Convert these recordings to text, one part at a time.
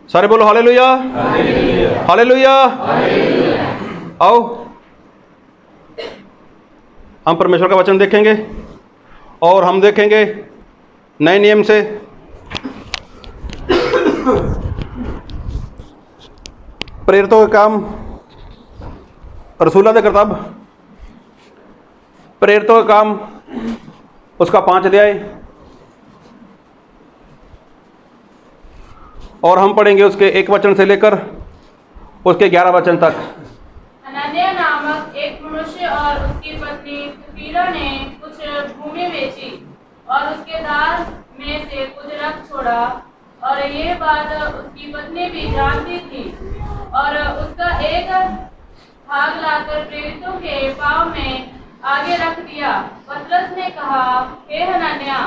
सारे बोलो hallelujah, hallelujah. आओ हम परमेश्वर का वचन देखेंगे और हम देखेंगे नए नियम से प्रेरितों के काम, रसूलों के करतब, प्रेरितों का काम, उसका 5 अध्याय, और हम पढ़ेंगे उसके 1 वचन से लेकर उसके 11 वचन तक। हनन्याह नामक एक मनुष्य और उसकी पत्नी सफीरा ने कुछ भूमि बेची और उसके दार में से कुछ रख छोड़ा, और ये बात उसकी पत्नी भी जानती थी, और उसका एक भाग लाकर प्रेरितों के पाँव में आगे रख दिया। पतरस ने कहा, हे हनन्याह,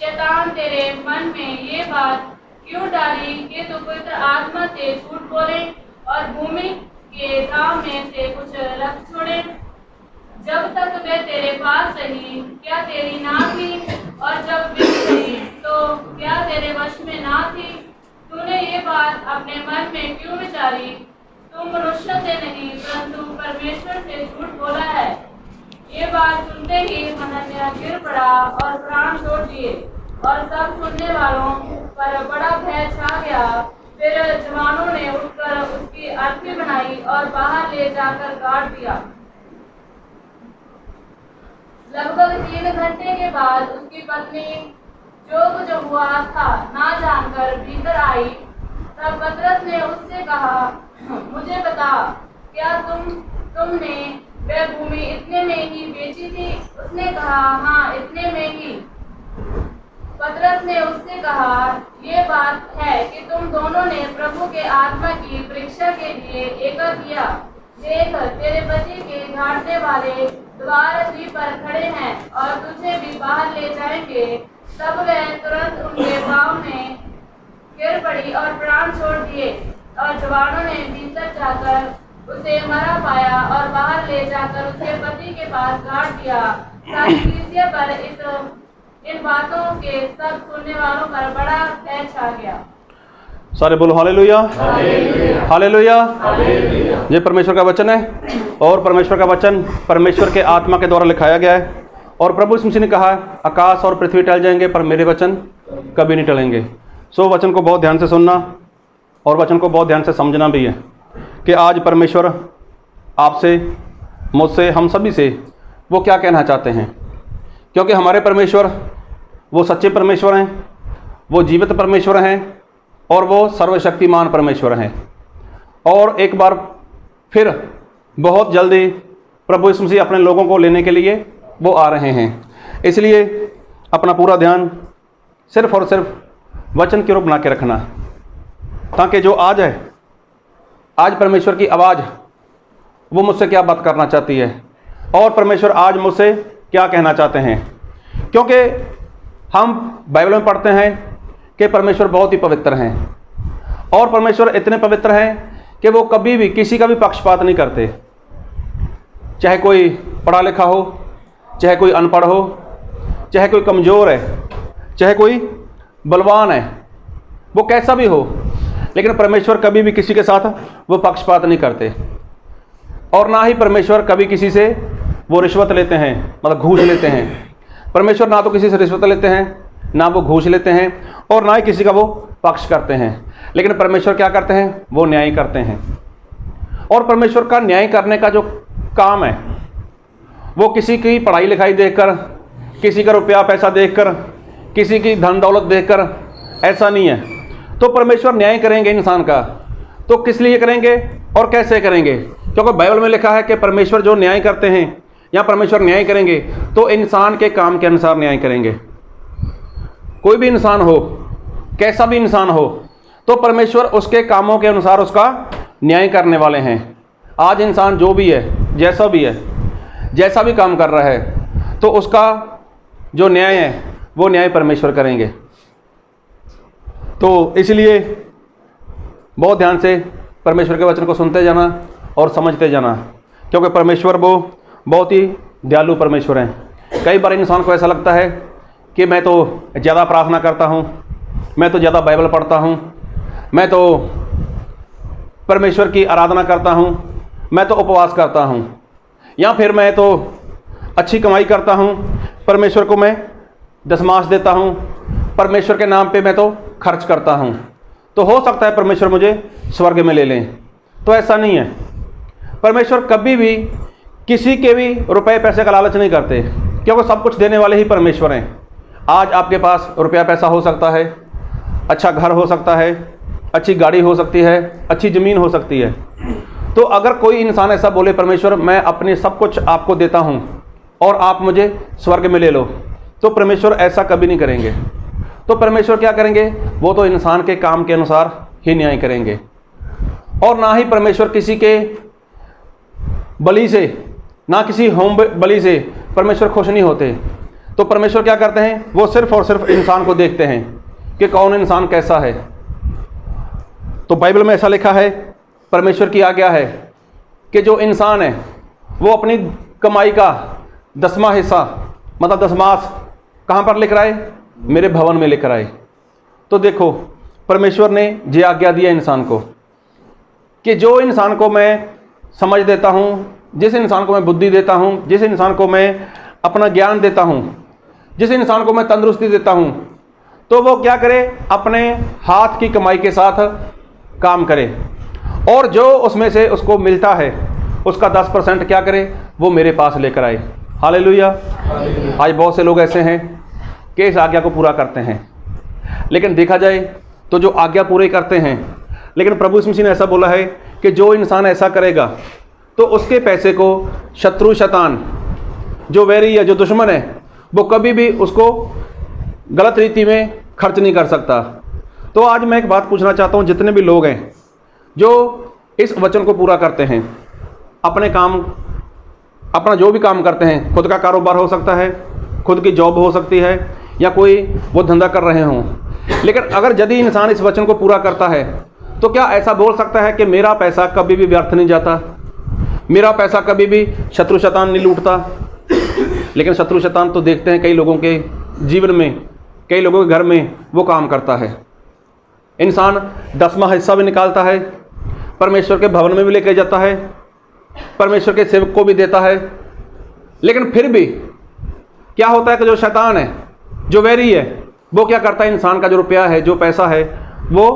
शैतान तेरे मन में ये बात क्यों डाली कि तू पवित्र आत्मा से झूठ बोले और भूमि के दाम में से कुछ रख छोड़े? जब तक वे तेरे पास रही, क्या तेरी ना थी? और जब बिक गई, तो क्या तेरे वश में ना थी? तूने ये बात अपने मन में क्यों विचारी? तू मनुष्य से नहीं, परंतु परमेश्वर से झूठ बोला है। ये बात सुनते ही हनन्याह गिर पड़ा और प्राण छोड़ दिए, और सब सुनने वालों पर बड़ा भय छा गया। फिर जवानों ने उठकर उसकी अर्थी बनाई और बाहर ले जाकर गाड़ दिया। लगभग 3 घंटे के बाद उसकी पत्नी जो कुछ हुआ था ना जानकर भीतर आई। तब पतरस ने उससे कहा, मुझे बता, क्या तुमने वह भूमि इतने में ही बेची थी? उसने कहा, हाँ, इतने में ही। पतरस ने उससे कहा, ये बात है कि तुम दोनों ने प्रभु के आत्मा की परीक्षा के लिए एकत्र किया। देख, तेरे पति के घाटने वाले द्वार जी पर खड़े हैं और तुझे भी बाहर ले जाएंगे। तब वह तुरंत उनके पाँव में गिर पड़ी और प्राण छोड़ दिए, और जवानों ने भीतर जाकर उसे मरा पाया और बाहर ले जाकर उसके पति के पास गाड़ दिया। सारी कलीसिया पर इन बातों के सब सुनने वालों पर बड़ा भय छा गया। सारे बोलो हालेलुया, हालेलुया। ये परमेश्वर का वचन है, और परमेश्वर का वचन परमेश्वर के आत्मा के द्वारा लिखाया गया है। और प्रभु यीशु मसीह ने कहा, आकाश और पृथ्वी टल जाएंगे पर मेरे वचन कभी नहीं टलेंगे। सो वचन को बहुत ध्यान से सुनना और वचन को बहुत ध्यान से समझना भी है कि आज परमेश्वर आपसे, मुझसे, हम सभी से वो क्या कहना चाहते हैं। क्योंकि हमारे परमेश्वर वो सच्चे परमेश्वर हैं, वो जीवित परमेश्वर हैं, और वो सर्वशक्तिमान परमेश्वर हैं। और एक बार फिर बहुत जल्दी प्रभु यीशु मसीह अपने लोगों को लेने के लिए वो आ रहे हैं। इसलिए अपना पूरा ध्यान सिर्फ और सिर्फ वचन के रूप बना के रखना, ताकि जो आज है, आज परमेश्वर की आवाज़ वो मुझसे क्या बात करना चाहती है, और परमेश्वर आज मुझसे क्या कहना चाहते हैं। क्योंकि हम बाइबल में पढ़ते हैं कि परमेश्वर बहुत ही पवित्र हैं, और परमेश्वर इतने पवित्र हैं कि वो कभी भी किसी का भी पक्षपात नहीं करते। चाहे कोई पढ़ा लिखा हो, चाहे कोई अनपढ़ हो, चाहे कोई कमज़ोर है, चाहे कोई बलवान है, वो कैसा भी हो, लेकिन परमेश्वर कभी भी किसी के साथ वो पक्षपात नहीं करते। और ना ही परमेश्वर कभी किसी से वो रिश्वत लेते हैं, मतलब घूस लेते हैं। परमेश्वर ना तो किसी से रिश्वत लेते हैं, ना वो घूस लेते हैं, और ना ही किसी का वो पक्ष करते हैं। लेकिन परमेश्वर क्या करते हैं? वो न्याय करते हैं। और परमेश्वर का न्याय करने का जो काम है, वो किसी की पढ़ाई लिखाई देखकर, किसी का रुपया पैसा देखकर, किसी की धन दौलत देखकर ऐसा नहीं है। तो परमेश्वर न्याय करेंगे इंसान का, तो किस लिए करेंगे और कैसे करेंगे? क्योंकि बाइबल में लिखा है कि परमेश्वर जो न्याय करते हैं या परमेश्वर न्याय करेंगे तो इंसान के काम के अनुसार न्याय करेंगे। कोई भी इंसान हो, कैसा भी इंसान हो, तो परमेश्वर उसके कामों के अनुसार उसका न्याय करने वाले हैं। आज इंसान जो भी है, जैसा भी है, जैसा भी काम कर रहा है, तो उसका जो न्याय है वो न्याय परमेश्वर करेंगे। तो इसलिए बहुत ध्यान से परमेश्वर के वचन को सुनते जाना और समझते जाना, क्योंकि परमेश्वर वो बहुत ही दयालु परमेश्वर हैं। कई बार इंसान को ऐसा लगता है कि मैं तो ज़्यादा प्रार्थना करता हूँ, मैं तो ज़्यादा बाइबल पढ़ता हूँ, मैं तो परमेश्वर की आराधना करता हूँ, मैं तो उपवास करता हूँ, या फिर मैं तो अच्छी कमाई करता हूँ, परमेश्वर को मैं दशमांश देता हूँ, परमेश्वर के नाम पे मैं तो खर्च करता हूँ, तो हो सकता है परमेश्वर मुझे स्वर्ग में ले लें। तो ऐसा नहीं है। परमेश्वर कभी भी किसी के भी रुपए पैसे का लालच नहीं करते, क्योंकि सब कुछ देने वाले ही परमेश्वर हैं। आज आपके पास रुपया पैसा हो सकता है, अच्छा घर हो सकता है, अच्छी गाड़ी हो सकती है, अच्छी ज़मीन हो सकती है। तो अगर कोई इंसान ऐसा बोले परमेश्वर मैं अपने सब कुछ आपको देता हूँ और आप मुझे स्वर्ग में ले लो, तो परमेश्वर ऐसा कभी नहीं करेंगे। तो परमेश्वर क्या करेंगे? वो तो इंसान के काम के अनुसार ही न्याय करेंगे, और ना ही परमेश्वर किसी के बलि से, ना किसी होम बलि से परमेश्वर खुश नहीं होते। तो परमेश्वर क्या करते हैं? वो सिर्फ और सिर्फ इंसान को देखते हैं कि कौन इंसान कैसा है। तो बाइबल में ऐसा लिखा है, परमेश्वर की आज्ञा है कि जो इंसान है वो अपनी कमाई का 10वां हिस्सा, मतलब दशमांश कहाँ पर लेकर आए? मेरे भवन में लेकर आए। तो देखो, परमेश्वर ने ये आज्ञा दिया इंसान को कि जो इंसान को मैं समझ देता हूँ, जिस इंसान को मैं बुद्धि देता हूँ, जिस इंसान को मैं अपना ज्ञान देता हूँ, जिस इंसान को मैं तंदुरुस्ती देता हूँ, तो वो क्या करे? अपने हाथ की कमाई के साथ काम करे, और जो उसमें से उसको मिलता है उसका 10% क्या करे? वो मेरे पास लेकर आए। हालेलुया। आज बहुत से लोग ऐसे हैं कि इस आज्ञा को पूरा करते हैं, लेकिन देखा जाए तो जो आज्ञा पूरे करते हैं, लेकिन प्रभु यीशु मसीह ने ऐसा बोला है कि जो इंसान ऐसा करेगा तो उसके पैसे को शत्रु शैतान, जो वैरी है, जो दुश्मन है, वो कभी भी उसको गलत रीति में खर्च नहीं कर सकता। तो आज मैं एक बात पूछना चाहता हूँ, जितने भी लोग हैं जो इस वचन को पूरा करते हैं, अपने काम, अपना जो भी काम करते हैं, खुद का कारोबार हो सकता है, खुद की जॉब हो सकती है, या कोई वो धंधा कर रहे हों, लेकिन अगर यदि इंसान इस वचन को पूरा करता है तो क्या ऐसा बोल सकता है कि मेरा पैसा कभी भी व्यर्थ नहीं जाता, मेरा पैसा कभी भी शत्रु शैतान नहीं लूटता? लेकिन शत्रु शैतान तो देखते हैं कई लोगों के जीवन में, कई लोगों के घर में वो काम करता है। इंसान 10वां हिस्सा भी निकालता है, परमेश्वर के भवन में भी लेकर जाता है, परमेश्वर के सेवक को भी देता है, लेकिन फिर भी क्या होता है कि जो शैतान है, जो वैरी है, वो क्या करता है? इंसान का जो रुपया है, जो पैसा है, वो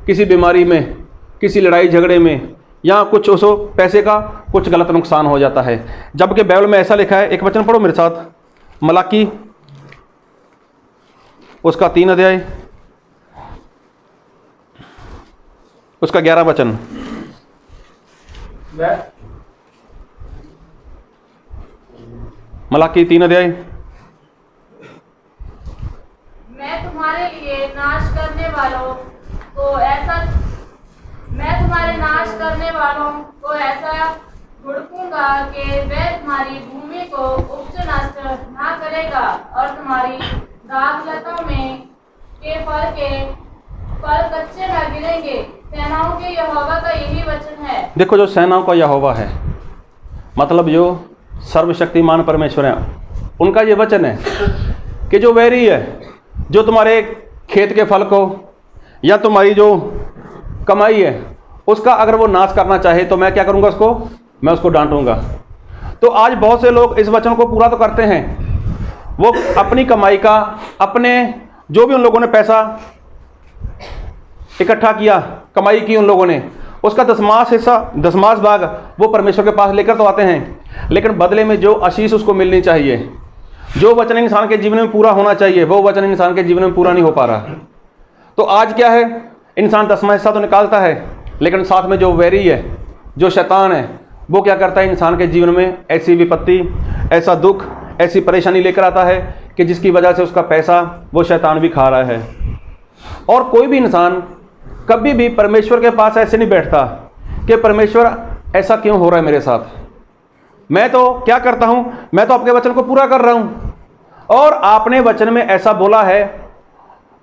किसी बीमारी में, किसी लड़ाई झगड़े में, या कुछ उसको पैसे का कुछ गलत नुकसान हो जाता है। जबकि बाइबल में ऐसा लिखा है, एक वचन पढ़ो मेरे साथ, मलाकी उसका 3 अध्याय उसका 11 वचन। मलाकी 3 अध्याय। मैं तुम्हारे नाश करने वालों को ऐसा भुड़कूंगा कि वह तुम्हारी भूमि को उपज नष्ट ना करेगा, और तुम्हारी दाखलतों में के फल कच्चे न गिरेंगे। सेनाओं के यहोवा का यही वचन है। देखो, जो सेनाओं का यहोवा है, मतलब जो सर्वशक्तिमान परमेश्वर है, उनका ये वचन है कि जो वैरी है, जो तुम्हारे खेत के फल को या तुम्हारी जो कमाई है उसका अगर वो नाश करना चाहे, तो मैं क्या करूँगा? मैं उसको डांटूंगा। तो आज बहुत से लोग इस वचन को पूरा तो करते हैं, वो अपनी कमाई का, अपने जो भी उन लोगों ने पैसा इकट्ठा किया, कमाई की उन लोगों ने, उसका 10वां हिस्सा, 10वां भाग वो परमेश्वर के पास लेकर तो आते हैं, लेकिन बदले में जो आशीष उसको मिलनी चाहिए, जो वचन इंसान के जीवन में पूरा होना चाहिए, वो वचन इंसान के जीवन में पूरा नहीं हो पा रहा। तो आज क्या है? इंसान 10वां हिस्सा तो निकालता है, लेकिन साथ में जो वैरी है, जो शैतान है, वो क्या करता है? इंसान के जीवन में ऐसी विपत्ति, ऐसा दुख, ऐसी परेशानी लेकर आता है कि जिसकी वजह से उसका पैसा वो शैतान भी खा रहा है। और कोई भी इंसान कभी भी परमेश्वर के पास ऐसे नहीं बैठता कि परमेश्वर ऐसा क्यों हो रहा है मेरे साथ। मैं तो क्या करता हूं? मैं तो आपके वचन को पूरा कर रहा हूं, और आपने वचन में ऐसा बोला है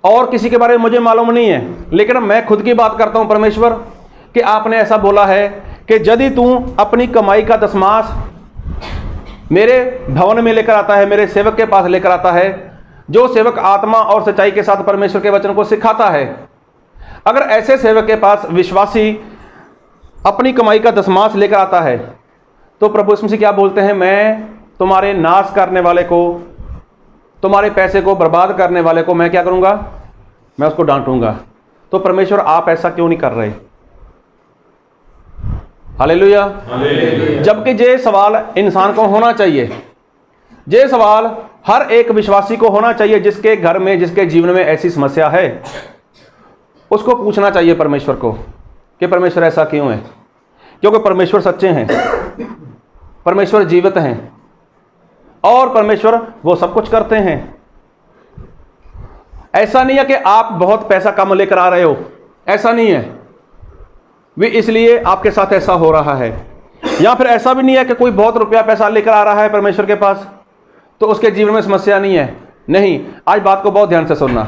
और किसी के बारे में मुझे मालूम नहीं है, लेकिन मैं खुद की बात करता हूं परमेश्वर कि आपने ऐसा बोला है कि यदि तू अपनी कमाई का 10वां मेरे भवन में लेकर आता है, मेरे सेवक के पास लेकर आता है, जो सेवक आत्मा और सच्चाई के साथ परमेश्वर के वचन को सिखाता है, अगर ऐसे सेवक के पास विश्वासी अपनी कमाई का दशमांश लेकर आता है, तो प्रभु यीशु मसीह क्या बोलते हैं? मैं तुम्हारे नाश करने वाले को, तुम्हारे पैसे को बर्बाद करने वाले को मैं क्या करूँगा? मैं उसको डांटूंगा। तो परमेश्वर आप ऐसा क्यों नहीं कर रहे? हालेलुया। जबकि ये सवाल इंसान को होना चाहिए, ये सवाल हर एक विश्वासी को होना चाहिए जिसके घर में, जिसके जीवन में ऐसी समस्या है, उसको पूछना चाहिए परमेश्वर को कि परमेश्वर ऐसा क्यों है? क्योंकि परमेश्वर सच्चे हैं, परमेश्वर जीवित हैं और परमेश्वर वो सब कुछ करते हैं। ऐसा नहीं है कि आप बहुत पैसा कम लेकर आ रहे हो, ऐसा नहीं है, वे इसलिए आपके साथ ऐसा हो रहा है। या फिर ऐसा भी नहीं है कि कोई बहुत रुपया पैसा लेकर आ रहा है परमेश्वर के पास तो उसके जीवन में समस्या नहीं है। नहीं, आज बात को बहुत ध्यान से सुनना।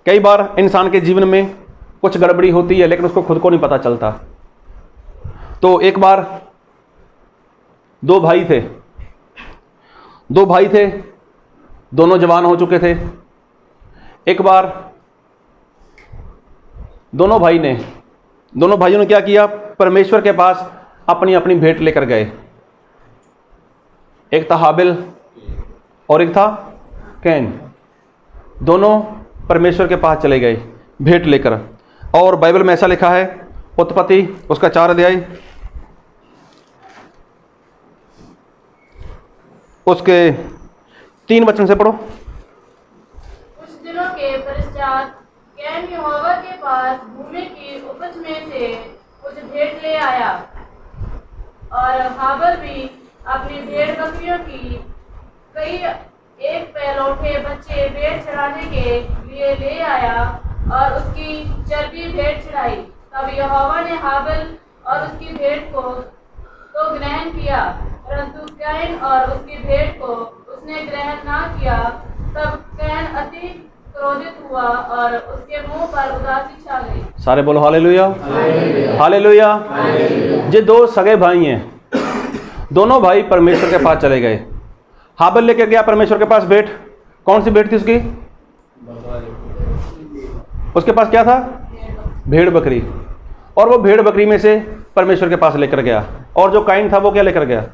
कई बार इंसान के जीवन में कुछ गड़बड़ी होती है लेकिन उसको खुद को नहीं पता चलता। तो एक बार दो भाई थे, दोनों जवान हो चुके थे। एक बार दोनों भाइयों ने क्या किया? परमेश्वर के पास अपनी अपनी भेंट लेकर गए। एक था हाबिल और एक था कैन। दोनों परमेश्वर के पास चले गए भेंट लेकर। और बाइबल में ऐसा लिखा है, उत्पत्ति उसका 4 अध्याय उसके 3 वचन से पढ़ो। कुछ दिनों के पश्चात कैन यहोवा के पास भूमि की उपज में से कुछ भेंट ले आया, और हाबिल भी अपनी भेड़ बकरियों की कई एक पहलौठे बच्चे भेंट चढ़ाने के लिए ले आया और उसकी चर्बी भेंट चढ़ाई। तब यहोवा ने हाबिल और उसकी भेंट को तो ग्रहण किया, परंतु कैन और उसकी भेंट को उसने ग्रहण ना किया। तब कैन अति क्रोधित हुआ और उसके मुंह पर उदासी छा गई। सारे बोलो हालेलुया, हालेलुया। ये दो सगे भाई हैं, दोनों भाई परमेश्वर के पास चले गए। हाबिल लेके गया परमेश्वर के पास भेंट। कौन सी भेंट थी उसकी? उसके पास क्या था? भेड़ बकरी। और वो भेड़ बकरी में से परमेश्वर के पास लेकर गया। और जो काइन था वो क्या लेकर गया?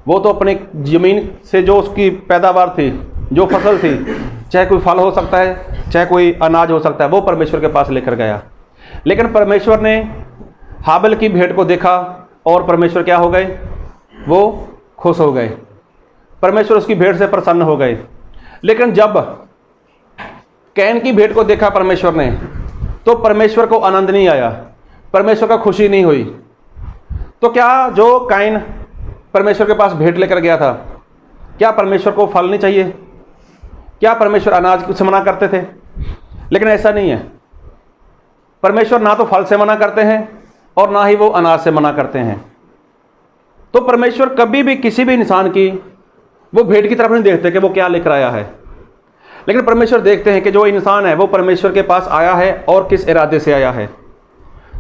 वो तो अपने जमीन से जो उसकी पैदावार थी, जो फसल थी, चाहे कोई फल हो सकता है, चाहे कोई अनाज हो सकता है, वो परमेश्वर के पास लेकर गया। लेकिन परमेश्वर ने हाबिल की भेंट को देखा और परमेश्वर क्या हो गए? वो खुश हो गए। परमेश्वर उसकी भेंट से प्रसन्न हो गए। लेकिन जब कैन की भेंट को देखा परमेश्वर ने, तो परमेश्वर को आनंद नहीं आया, परमेश्वर का खुशी नहीं हुई। तो क्या जो कैन परमेश्वर के पास भेंट लेकर गया था, क्या परमेश्वर को फल नहीं चाहिए? क्या परमेश्वर अनाज से मना करते थे? लेकिन ऐसा नहीं है। परमेश्वर ना तो फल से मना करते हैं और ना ही वो अनाज से मना करते हैं। तो परमेश्वर कभी भी किसी भी इंसान की वो भेंट की तरफ नहीं देखते कि वो क्या लेकर आया है, लेकिन परमेश्वर देखते हैं कि जो इंसान है वो परमेश्वर के पास आया है और किस इरादे से आया है।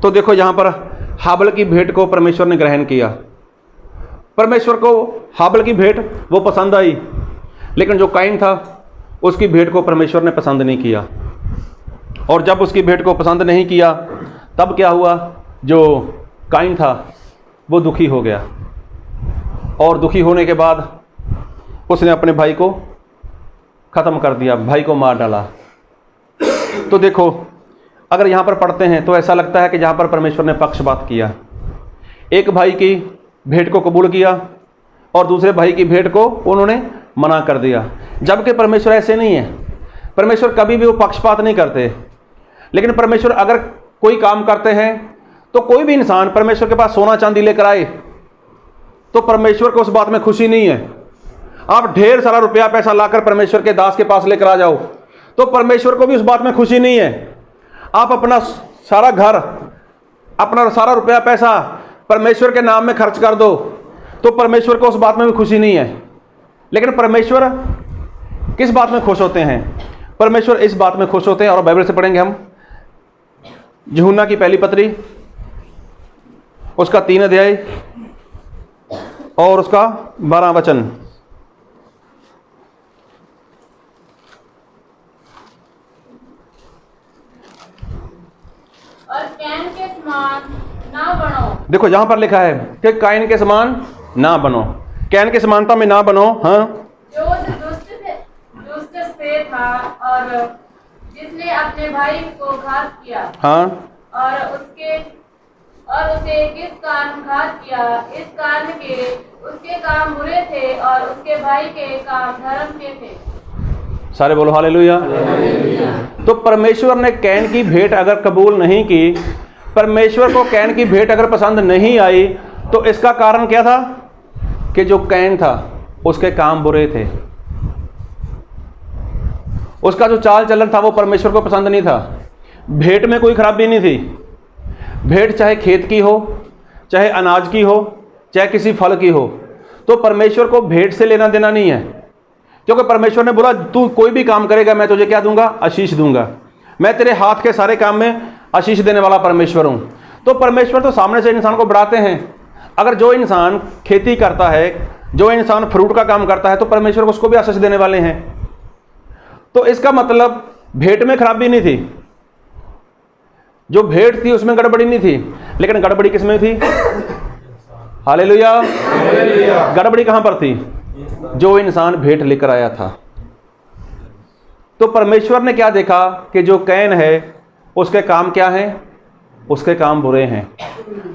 तो देखो यहाँ पर हाबिल की भेंट को परमेश्वर ने ग्रहण किया। परमेश्वर को हाबिल की भेंट वो पसंद आई, लेकिन जो काइन था उसकी भेंट को परमेश्वर ने पसंद नहीं किया। और जब उसकी भेंट को पसंद नहीं किया तब क्या हुआ? जो काइन था वो दुखी हो गया, और दुखी होने के बाद उसने अपने भाई को ख़त्म कर दिया, भाई को मार डाला। तो देखो, अगर यहाँ पर पढ़ते हैं तो ऐसा लगता है कि जहाँ पर परमेश्वर ने पक्षपात किया, एक भाई की भेंट को कबूल किया और दूसरे भाई की भेंट को उन्होंने मना कर दिया। जबकि परमेश्वर ऐसे नहीं है, परमेश्वर कभी भी वो पक्षपात नहीं करते। लेकिन परमेश्वर अगर कोई काम करते हैं तो कोई भी इंसान परमेश्वर के पास सोना चांदी लेकर आए तो परमेश्वर को उस बात में खुशी नहीं है। आप ढेर सारा रुपया पैसा लाकर परमेश्वर के दास के पास लेकर आ जाओ तो परमेश्वर को भी उस बात में खुशी नहीं है। आप अपना सारा घर, अपना सारा रुपया पैसा परमेश्वर के नाम में खर्च कर दो तो परमेश्वर को उस बात में भी खुशी नहीं है। लेकिन परमेश्वर किस बात में खुश होते हैं? परमेश्वर इस बात में खुश होते हैं। और बाइबल से पढ़ेंगे हम यूहन्ना की पहली पत्री उसका 3 अध्याय और उसका 12 वचन। और कैन के समान ना बनो। देखो यहाँ पर लिखा है कि काइन के समान ना बनो, कैन की समानता में ना बनो। हाँ, जो दुष्ट से था और जिसने अपने भाई को घात किया। हाँ, और उसे किस कारण घात किया? इस कारण के उसके काम बुरे थे और उसके भाई के काम धर्म के थे। सारे बोलो हालेलुया। तो परमेश्वर ने कैन की भेंट अगर कबूल नहीं की, परमेश्वर को कैन की भेंट अगर पसंद नहीं आई, तो इसका कारण क्या था? कि जो कैन था उसके काम बुरे थे, उसका जो चाल चलन था वो परमेश्वर को पसंद नहीं था। भेंट में कोई खराबी नहीं थी। भेंट चाहे खेत की हो, चाहे अनाज की हो, चाहे किसी फल की हो, तो परमेश्वर को भेंट से लेना देना नहीं है। क्योंकि परमेश्वर ने बोला तू कोई भी काम करेगा मैं तुझे क्या दूंगा? आशीष दूंगा। मैं तेरे हाथ के सारे काम में आशीष देने वाला परमेश्वर हूं। तो परमेश्वर तो सामने से इंसान को बढ़ाते हैं। अगर जो इंसान खेती करता है, जो इंसान फ्रूट का काम करता है, तो परमेश्वर उसको भी आशीष देने वाले हैं। तो इसका मतलब भेंट में खराबी नहीं थी। जो भेंट थी उसमें गड़बड़ी नहीं थी, लेकिन गड़बड़ी किसमें थी? हालेलुया। गड़बड़ी कहां पर थी? जो इंसान भेंट लेकर आया था। तो परमेश्वर ने क्या देखा कि जो कैन है उसके काम क्या हैं? उसके काम बुरे हैं,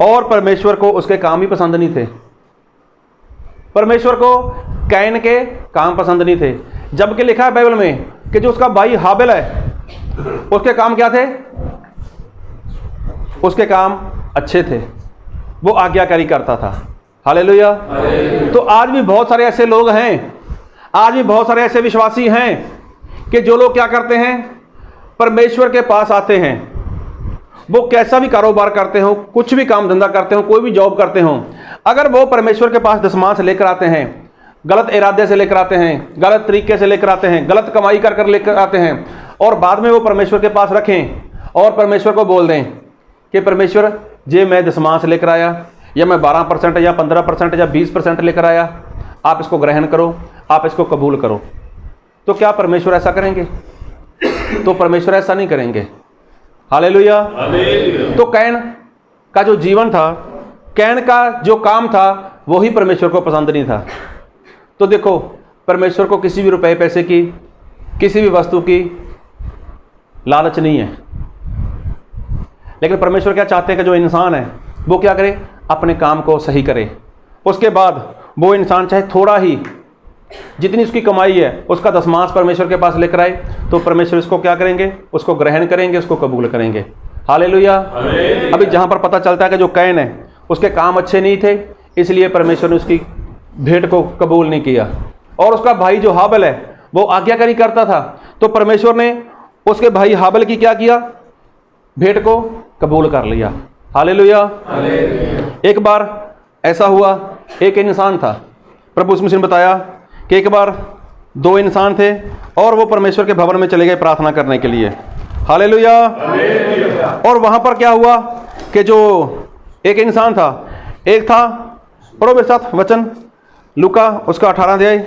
और परमेश्वर को उसके काम ही पसंद नहीं थे। परमेश्वर को कैन के काम पसंद नहीं थे। जबकि लिखा है बाइबल में कि जो उसका भाई हाबिल है उसके काम क्या थे? उसके काम अच्छे थे, वो आज्ञाकारी करता था। हालेलुया। तो आज भी बहुत सारे ऐसे लोग हैं, आज भी बहुत सारे ऐसे विश्वासी हैं कि जो लोग क्या करते हैं? परमेश्वर के पास आते हैं, वो कैसा भी कारोबार करते हो, कुछ भी काम धंधा करते हो, कोई भी जॉब करते हो, अगर वो परमेश्वर के पास दशमांश लेकर आते हैं, गलत इरादे से लेकर आते हैं, गलत तरीके से लेकर आते हैं, गलत कमाई कर कर लेकर आते हैं, और बाद में वो परमेश्वर के पास रखें और परमेश्वर को बोल दें कि परमेश्वर जे मैं दशमांश लेकर आया, या मैं 12% या 15% या 20% लेकर आया, आप इसको ग्रहण करो, आप इसको कबूल करो, तो क्या परमेश्वर ऐसा करेंगे? तो परमेश्वर ऐसा नहीं करेंगे। हालेलुया। तो कैन का जो जीवन था, कैन का जो काम था, वो ही परमेश्वर को पसंद नहीं था। तो देखो, परमेश्वर को किसी भी रुपए पैसे की, किसी भी वस्तु की लालच नहीं है, लेकिन परमेश्वर क्या चाहते हैं कि जो इंसान है वो क्या करे? अपने काम को सही करे। उसके बाद वो इंसान चाहे थोड़ा ही, जितनी उसकी कमाई है उसका दशमांश परमेश्वर के पास लेकर आए, तो परमेश्वर इसको क्या करेंगे? उसको ग्रहण करेंगे, उसको कबूल करेंगे। हालेलुया। अभी जहां पर पता चलता है कि जो कैन है उसके काम अच्छे नहीं थे, इसलिए परमेश्वर ने उसकी भेंट को कबूल नहीं किया, और उसका भाई जो हाबिल है वो आज्ञाकारी करता था, तो परमेश्वर ने उसके भाई हाबिल की क्या किया? भेंट को कबूल कर लिया। हालेलुया। एक बार ऐसा हुआ, एक इंसान था, प्रभु यीशु मसीह ने बताया कि एक बार 2 इंसान थे और वो परमेश्वर के भवन में चले गए प्रार्थना करने के लिए। हालेलुया। और वहां पर क्या हुआ कि जो एक इंसान था, एक था, पढ़ो मेरे साथ वचन, लूका उसका 18 अध्याय,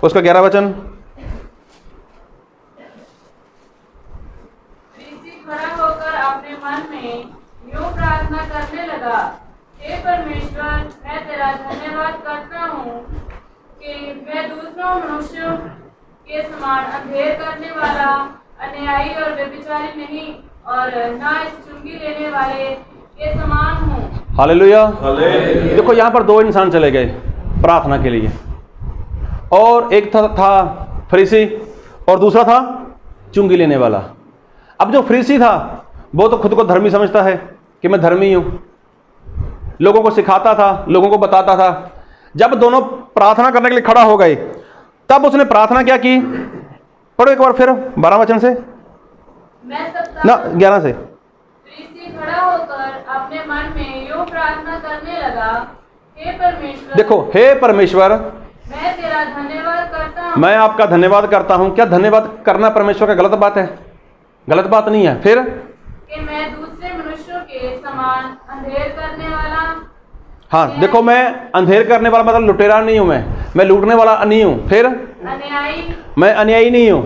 उसका 11 वचन। खड़ा होकर अपने मन में यूं प्रार्थना करने लगा, हे परमेश्वर, मैं तेरा धन्यवाद करता हूँ कि मैं दूसरों मनुष्यों के समान अंधेर करने वाला, अन्यायी और व्यभिचारी नहीं, और ना इस चुंगी लेने वाले के समान हूँ। हालेलुया। देखो यहाँ पर 2 इंसान चले गए प्रार्थना के लिए, और एक था फरीसी और दूसरा था चुंगी लेने वाला। अब जो फरीसी था वो तो खुद को धर्मी समझता है कि मैं धर्मी हूं, लोगों को सिखाता था, लोगों को बताता था। जब दोनों प्रार्थना करने के लिए खड़ा हो गए, तब उसने प्रार्थना क्या की? पढ़ो एक बार फिर 12 वचन से ना 11 से। फरीसी खड़ा होकर अपने मन में यूं प्रार्थना करने लगा, हे परमेश्वर, देखो, हे परमेश्वर, मैं तेरा धन्यवाद करता हूँ। मैं आपका धन्यवाद करता हूं। क्या धन्यवाद करना परमेश्वर का गलत बात है? गलत बात नहीं है। फिर कि मैं दूसरे मनुष्यों के समान अंधेर करने वाला, हाँ, देखो, मैं अंधेर करने वाला मतलब लुटेरा नहीं हूं, मैं लूटने वाला नहीं हूं। फिर अन्यायी, मैं अन्यायी नहीं हूं,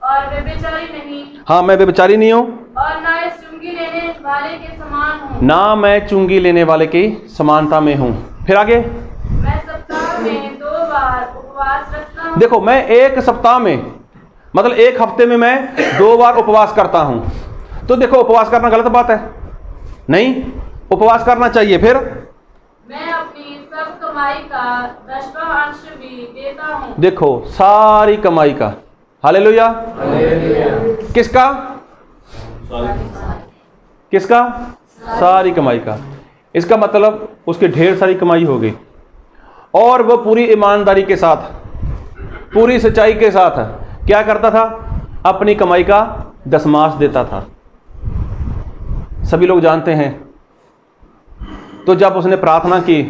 और व्यभिचारी नहीं, हाँ, मैं व्यभिचारी नहीं हूँ और ना इस चुंगी लेने वाले के समान हूँ। ना मैं चुंगी लेने वाले की समानता में हूँ। फिर आगे, मैं सप्ताह में 2 बार उपवास रखता हूँ। देखो, मैं एक सप्ताह में मतलब एक हफ्ते में मैं 2 बार उपवास करता हूँ। तो देखो, उपवास करना गलत बात है? नहीं, उपवास करना चाहिए। फिर मैं अपनी सब कमाई का 10वां अंश भी देता हूँ। देखो, सारी कमाई का, हालेलुया, किसका? किसका? सारी कमाई का। इसका मतलब उसकी ढेर सारी कमाई हो गई और वो पूरी ईमानदारी के साथ, पूरी सच्चाई के साथ क्या करता था? अपनी कमाई का दशमांश देता था। सभी लोग जानते हैं। तो जब उसने प्रार्थना की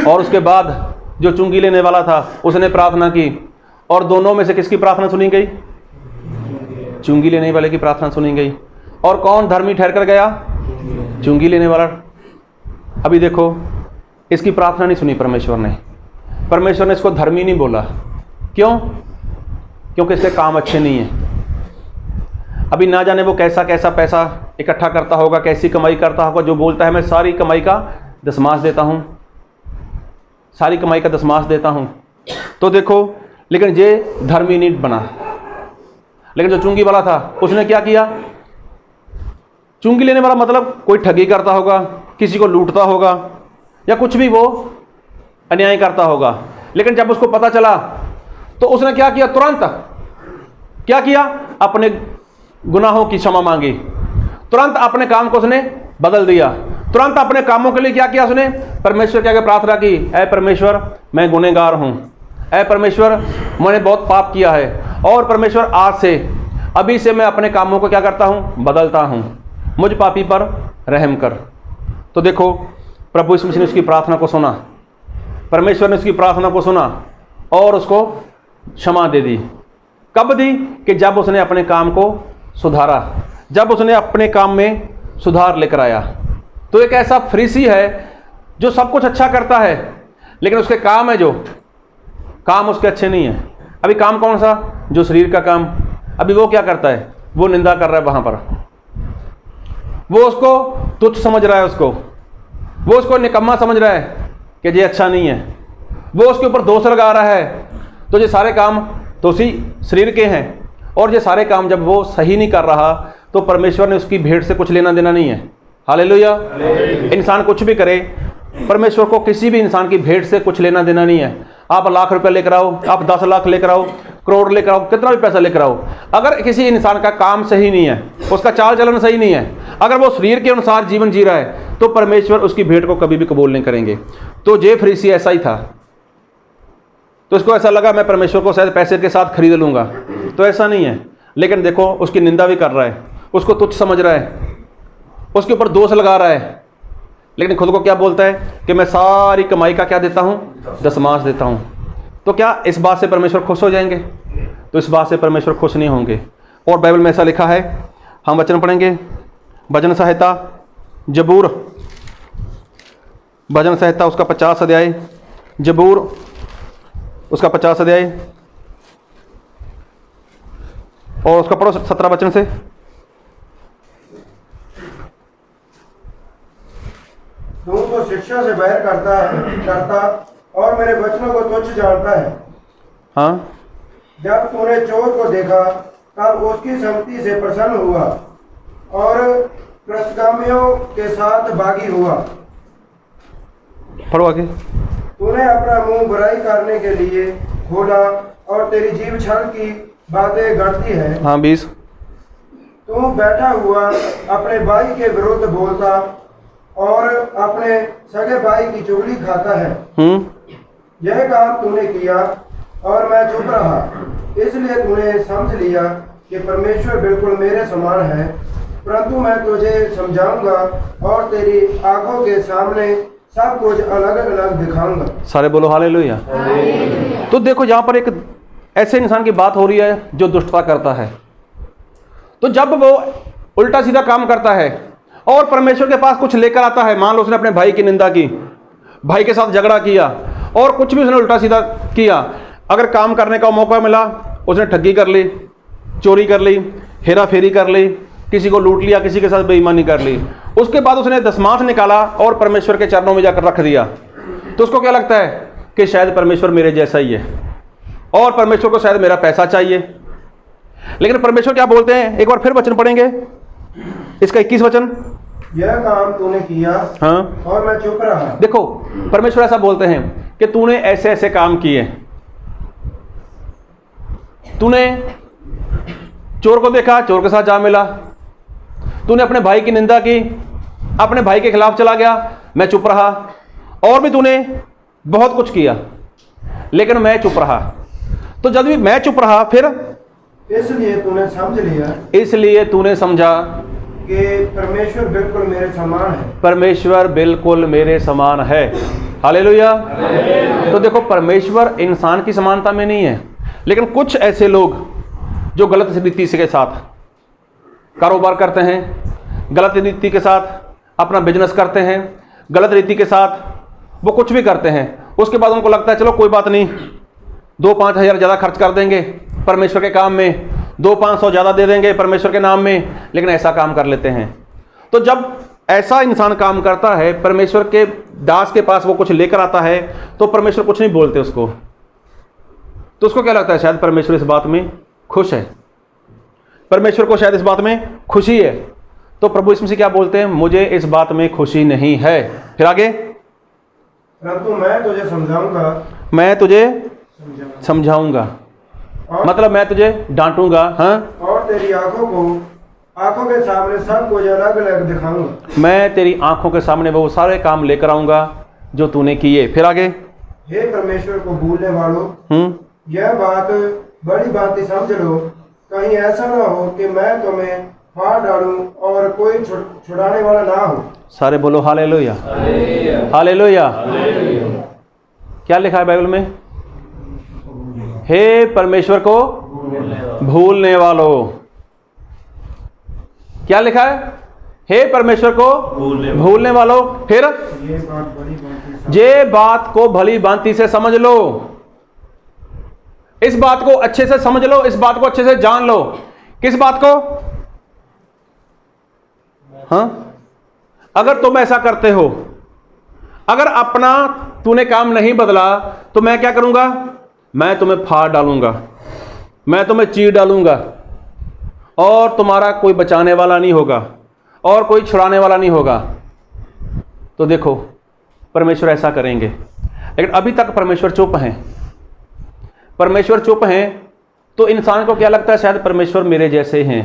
और उसके बाद जो चुंगी लेने वाला था उसने प्रार्थना की, और दोनों में से किसकी प्रार्थना सुनी गई? चुंगी लेने वाले की प्रार्थना सुनी गई। और कौन धर्मी ठहर कर गया? चुंगी लेने वाला। अभी देखो, इसकी प्रार्थना नहीं सुनी परमेश्वर ने। परमेश्वर ने इसको धर्मी नहीं बोला। क्यों? क्योंकि इसके काम अच्छे नहीं हैं। अभी ना जाने वो कैसा कैसा पैसा इकट्ठा करता होगा, कैसी कमाई करता होगा, जो बोलता है मैं सारी कमाई का दशमांश देता हूँ, सारी कमाई का दशमांश देता हूँ। तो देखो, लेकिन ये धर्मी नहीं बना। लेकिन जो चुंगी वाला था उसने क्या किया? चुंगी लेने वाला मतलब कोई ठगी करता होगा, किसी को लूटता होगा, या कुछ भी वो अन्याय करता होगा। लेकिन जब उसको पता चला तो उसने क्या किया? तुरंत क्या किया? अपने गुनाहों की क्षमा मांगी। तुरंत अपने काम को उसने बदल दिया। तुरंत अपने कामों के लिए क्या किया? उसने परमेश्वर के आगे प्रार्थना की, ऐ परमेश्वर, मैं गुनहगार हूँ। ऐ परमेश्वर, मैंने बहुत पाप किया है, और परमेश्वर आज से, अभी से मैं अपने कामों को क्या करता हूँ? बदलता हूँ। मुझ पापी पर रहम कर। तो देखो, प्रभु यीशु मसीह ने उसकी प्रार्थना को सुना। परमेश्वर ने उसकी प्रार्थना को सुना और उसको क्षमा दे दी। कब दी? कि जब उसने अपने काम को सुधारा, जब उसने अपने काम में सुधार लेकर आया। तो एक ऐसा फरीसी है जो सब कुछ अच्छा करता है, लेकिन उसके काम है जो काम उसके अच्छे नहीं है। अभी काम कौन सा? जो शरीर का काम। अभी वो क्या करता है? वो निंदा कर रहा है वहाँ पर। वो उसको तुच्छ समझ रहा है, वो उसको निकम्मा समझ रहा है कि ये अच्छा नहीं है। वो उसके ऊपर दोष लगा रहा है। तो ये सारे काम तो उसी शरीर के हैं, और ये सारे काम जब वो सही नहीं कर रहा तो परमेश्वर ने उसकी भेंट से कुछ लेना देना नहीं है। हालेलुया। इंसान कुछ भी करे, परमेश्वर को किसी भी इंसान की भेंट से कुछ लेना देना नहीं है। आप लाख रुपए लेकर आओ, आप 10 लाख लेकर आओ, करोड़ लेकर आओ, कितना भी पैसा लेकर आओ, अगर किसी इंसान का काम सही नहीं है, उसका चाल चलन सही नहीं है, अगर वो शरीर के अनुसार जीवन जी रहा है, तो परमेश्वर उसकी भेंट को कभी भी कबूल नहीं करेंगे। तो जे फरीसी ऐसा ही था। तो इसको ऐसा लगा मैं परमेश्वर को शायद पैसे के साथ खरीद लूँगा, तो ऐसा नहीं है। लेकिन देखो, उसकी निंदा भी कर रहा है, उसको तुच्छ समझ रहा है, उसके ऊपर दोष लगा रहा है, लेकिन खुद को क्या बोलता है कि मैं सारी कमाई का क्या देता हूँ? दशमांश देता हूँ। तो क्या इस बात से परमेश्वर खुश हो जाएंगे? तो इस बात से परमेश्वर खुश नहीं होंगे। और बाइबल में ऐसा लिखा है, हम वचन पढ़ेंगे, भजन संहिता, जबूर, भजन संहिता उसका 50 अध्याय, जबूर उसका 50 अध्याय, और उसका पढ़ो 17 वचन से। तू तो शिक्षा से बैर करता और मेरे वचनों को तुच्छ जानता है। हाँ, जब तूने चोर को देखा तब उसकी सम्मति से प्रसन्न हुआ और कृतगामियों के साथ बागी हुआ। पढ़ो आगे। तूने अपना मुंह बुराई करने के लिए खोला और तेरी जीभ छल की बातें गढ़ती है। हाँ, 20। तू बैठा हुआ अपने भाई के विरुद्ध बोलता और अपने सगे भाई की चुगली खाता है। यह काम तूने किया और मैं चुप रहा, इसलिए तूने समझ लिया कि परमेश्वर बिल्कुल मेरे समान है। परंतु मैं तुझे समझाऊंगा और तेरी आंखों के सामने सब कुछ अलग अलग दिखाऊंगा। सारे बोलो हालेलुया। तो देखो, यहाँ पर एक ऐसे इंसान की बात हो रही है जो दुष्टता करता है। तो जब वो उल्टा सीधा काम करता है और परमेश्वर के पास कुछ लेकर आता है, मान लो उसने अपने भाई की निंदा की, भाई के साथ झगड़ा किया और कुछ भी उसने उल्टा सीधा किया, अगर काम करने का मौका मिला उसने ठगी कर ली, चोरी कर ली, हेरा फेरी कर ली, किसी को लूट लिया, किसी के साथ बेईमानी कर ली, उसके बाद उसने दशमांश निकाला और परमेश्वर के चरणों में जाकर रख दिया, तो उसको क्या लगता है कि शायद परमेश्वर मेरे जैसा ही है और परमेश्वर को शायद मेरा पैसा चाहिए। लेकिन परमेश्वर क्या बोलते हैं, एक बार फिर वचन पढ़ेंगे, इसका 21 वचन। यह काम तूने किया हाँ, और मैं चुप रहा। देखो परमेश्वर ऐसा बोलते हैं कि तूने ऐसे ऐसे काम किए, तूने चोर को देखा, चोर के साथ जा मिला, तूने अपने भाई की निंदा की, अपने भाई के खिलाफ चला गया, मैं चुप रहा, और भी तूने बहुत कुछ किया, लेकिन मैं चुप रहा। तो जब भी मैं चुप रहा, फिर इसलिए तूने समझ लिया, इसलिए तूने समझा कि परमेश्वर बिल्कुल मेरे समान है। परमेश्वर बिल्कुल मेरे समान है। हालेलुया। तो देखो परमेश्वर इंसान की समानता में नहीं है, लेकिन कुछ ऐसे लोग जो गलत रीति के साथ कारोबार करते हैं, गलत रीति के साथ अपना बिजनेस करते हैं, गलत रीति के साथ वो कुछ भी करते हैं, उसके बाद उनको लगता है चलो कोई बात नहीं, 2-5 हज़ार ज़्यादा खर्च कर देंगे परमेश्वर के काम में, 200-500 ज़्यादा दे देंगे परमेश्वर के नाम में, लेकिन ऐसा काम कर लेते हैं। तो जब ऐसा इंसान काम करता है, परमेश्वर के दास के पास वो कुछ लेकर आता है, तो परमेश्वर कुछ नहीं बोलते उसको। तो उसको क्या लगता है, शायद परमेश्वर इस बात में खुश है, परमेश्वर को शायद इस बात में खुशी है। तो प्रभु यीशु मसीह क्या बोलते हैं, मुझे इस बात में खुशी नहीं है। फिर आगे, परंतु मैं तुझे समझाऊंगा, मैं तुझे समझाऊंगा, मतलब मैं तुझे डांटूंगा, हाँ, और तेरी आंखों के सामने सब कुछ अलग अलग दिखाऊंगा। मैं तेरी आंखों के सामने वो सारे काम लेकर आऊंगा जो तूने किए। फिर आगे, हे परमेश्वर को भूलने वालों, यह बात बड़ी बात समझ लो, कहीं ऐसा ना हो कि मैं तुम्हें फाड़ डालूं और कोई छुड़ाने वाला ना हो। सारे बोलो हालेलुया, हालेलुया। क्या लिखा है बाइबल में, हे परमेश्वर को भूलने वालों। क्या लिखा है, हे परमेश्वर को भूलने वालों। फिर ये बात को भली भांति से समझ लो, इस बात को अच्छे से समझ लो, इस बात को अच्छे से जान लो। किस बात को, हाँ, अगर तुम ऐसा करते हो, अगर अपना तूने काम नहीं बदला, तो मैं क्या करूंगा, मैं तुम्हें फाड़ डालूंगा, मैं तुम्हें चीर डालूंगा, और तुम्हारा कोई बचाने वाला नहीं होगा और कोई छुड़ाने वाला नहीं होगा। तो देखो परमेश्वर ऐसा करेंगे, लेकिन अभी तक परमेश्वर चुप हैं। परमेश्वर चुप हैं तो इंसान को क्या लगता है, शायद परमेश्वर मेरे जैसे हैं,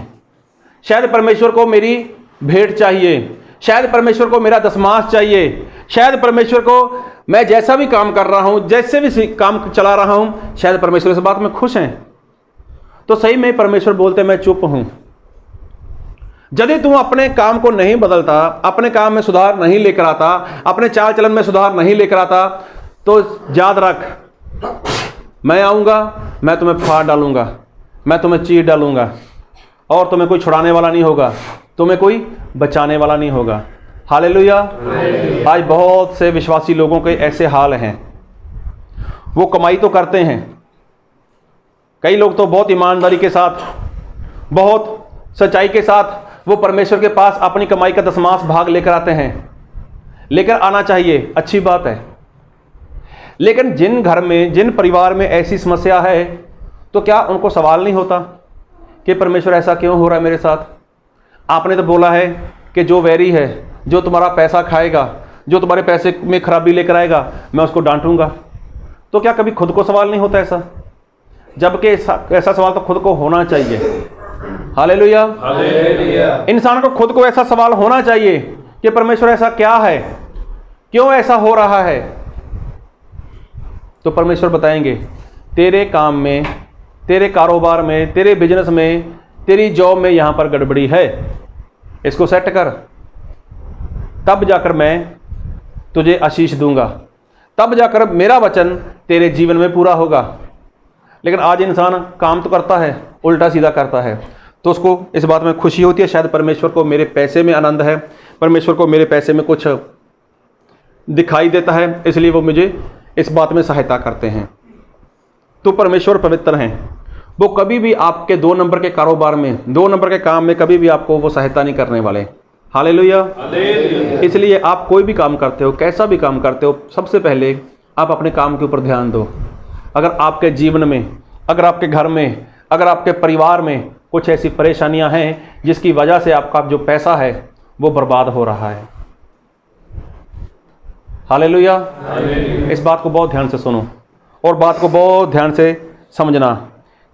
शायद परमेश्वर को मेरी भेंट चाहिए, शायद परमेश्वर को मेरा दशमांश चाहिए, शायद परमेश्वर को मैं जैसा भी काम कर रहा हूं, जैसे भी काम चला रहा हूं, शायद परमेश्वर इस बात में खुश हैं। तो सही में परमेश्वर बोलते मैं चुप हूं। यदि तुम अपने काम को नहीं बदलता, अपने काम में सुधार नहीं लेकर आता, अपने चाल चलन में सुधार नहीं लेकर आता, तो याद रख, मैं आऊंगा, मैं तुम्हें फाड़ डालूंगा, मैं तुम्हें चीर डालूंगा, और तुम्हें कोई छुड़ाने वाला नहीं होगा, तुम्हें कोई बचाने वाला नहीं होगा। हालेलुया। आज बहुत से विश्वासी लोगों के ऐसे हाल हैं, वो कमाई तो करते हैं, कई लोग तो बहुत ईमानदारी के साथ, बहुत सच्चाई के साथ वो परमेश्वर के पास अपनी कमाई का दशमांश भाग लेकर आते हैं, लेकर आना चाहिए, अच्छी बात है। लेकिन जिन घर में, जिन परिवार में ऐसी समस्या है, तो क्या उनको सवाल नहीं होता कि परमेश्वर ऐसा क्यों हो रहा है मेरे साथ? आपने तो बोला है कि जो वैरी है, जो तुम्हारा पैसा खाएगा, जो तुम्हारे पैसे में खराबी लेकर आएगा, मैं उसको डांटूंगा। तो क्या कभी खुद को सवाल नहीं होता ऐसा? जबकि ऐसा सवाल तो खुद को होना चाहिए। हालेलुया। इंसान को खुद को ऐसा सवाल होना चाहिए कि परमेश्वर ऐसा क्या है, क्यों ऐसा हो रहा है? तो परमेश्वर बताएंगे, तेरे काम में, तेरे कारोबार में, तेरे बिजनेस में, तेरी जॉब में यहां पर गड़बड़ी है, इसको सेट कर, तब जाकर मैं तुझे आशीष दूंगा, तब जाकर मेरा वचन तेरे जीवन में पूरा होगा। लेकिन आज इंसान काम तो करता है, उल्टा सीधा करता है, तो उसको इस बात में खुशी होती है, शायद परमेश्वर को मेरे पैसे में आनंद है, परमेश्वर को मेरे पैसे में कुछ दिखाई देता है, इसलिए वो मुझे इस बात में सहायता करते हैं। तो परमेश्वर पवित्र हैं, वो कभी भी आपके 2 नंबर के कारोबार में, 2 नंबर के काम में कभी भी आपको वो सहायता नहीं करने वाले। हालेलुया। इसलिए आप कोई भी काम करते हो, कैसा भी काम करते हो, सबसे पहले आप अपने काम के ऊपर ध्यान दो। अगर आपके जीवन में, अगर आपके घर में, अगर आपके परिवार में कुछ ऐसी परेशानियां हैं जिसकी वजह से आपका जो पैसा है वो बर्बाद हो रहा है, हालेलुया, इस बात को बहुत ध्यान से सुनो और बात को बहुत ध्यान से समझना।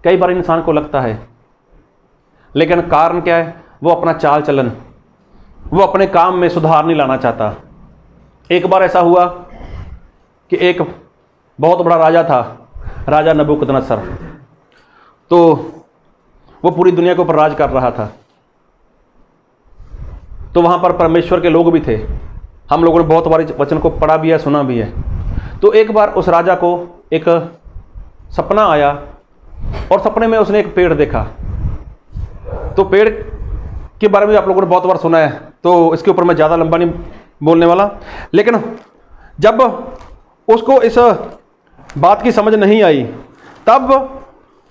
कई बार इंसान को लगता है, लेकिन कारण क्या है, वो अपना चाल चलन, वो अपने काम में सुधार नहीं लाना चाहता। एक बार ऐसा हुआ कि एक बहुत बड़ा राजा था, राजा नबूकदनेस्सर। तो वो पूरी दुनिया के ऊपर राज कर रहा था। तो वहाँ पर परमेश्वर के लोग भी थे। हम लोगों ने बहुत बार वचन को पढ़ा भी है, सुना भी है। तो एक बार उस राजा को एक सपना आया और सपने में उसने एक पेड़ देखा। तो पेड़ के बारे में आप लोगों ने बहुत बार सुना है, तो इसके ऊपर मैं ज़्यादा लंबा नहीं बोलने वाला। लेकिन जब उसको इस बात की समझ नहीं आई, तब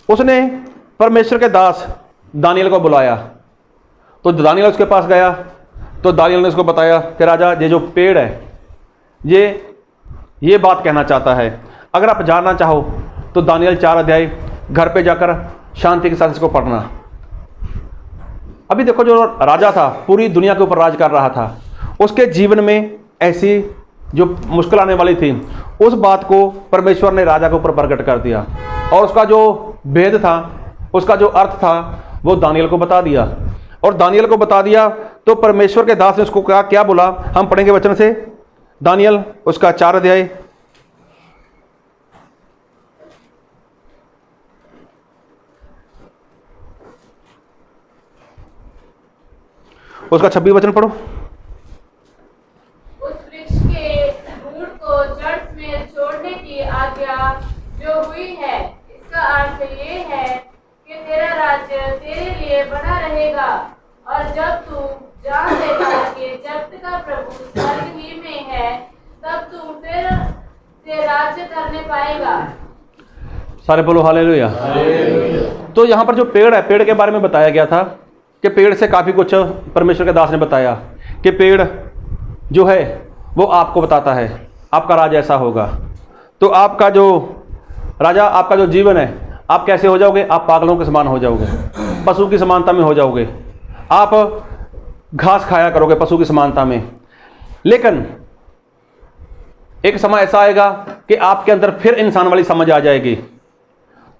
उसने परमेश्वर के दास दानियल को बुलाया। तो दानियल उसके पास गया, तो दानियल ने उसको बताया कि राजा, ये जो पेड़ है ये बात कहना चाहता है। अगर आप जानना चाहो तो दानियल 4 अध्याय घर पे जाकर शांति के साथ इसको पढ़ना। अभी देखो, जो राजा था पूरी दुनिया के ऊपर राज कर रहा था, उसके जीवन में ऐसी जो मुश्किल आने वाली थी, उस बात को परमेश्वर ने राजा के ऊपर प्रकट कर दिया और उसका जो भेद था, उसका जो अर्थ था, वो दानियल को बता दिया। और दानियल को बता दिया तो परमेश्वर के दास ने उसको क्या बोला, हम पढ़ेंगे वचन से, दानियल उसका 4 अध्याय उसका 26 वचन पढ़ो। उस वृक्ष के मूल को जड़ में छोड़ने की आज्ञा जो हुई है, इसका अर्थ ये है कि तेरा राज्य तेरे लिए बना रहेगा, और जब तू जान लेगा कि जगत का प्रभु स्वर्ग ही में है, तब तू फिर से राज्य करने पाएगा। सारे बोलो हालेलुया। तो यहाँ पर जो पेड़ है, पेड़ के बारे में बताया गया था कि पेड़ से काफ़ी कुछ परमेश्वर के दास ने बताया कि पेड़ जो है वो आपको बताता है आपका राज ऐसा होगा। तो आपका जो राजा, आपका जो जीवन है, आप कैसे हो जाओगे, आप पागलों के समान हो जाओगे, पशु की समानता में हो जाओगे, आप घास खाया करोगे पशु की समानता में। लेकिन एक समय ऐसा आएगा कि आपके अंदर फिर इंसान वाली समझ आ जाएगी।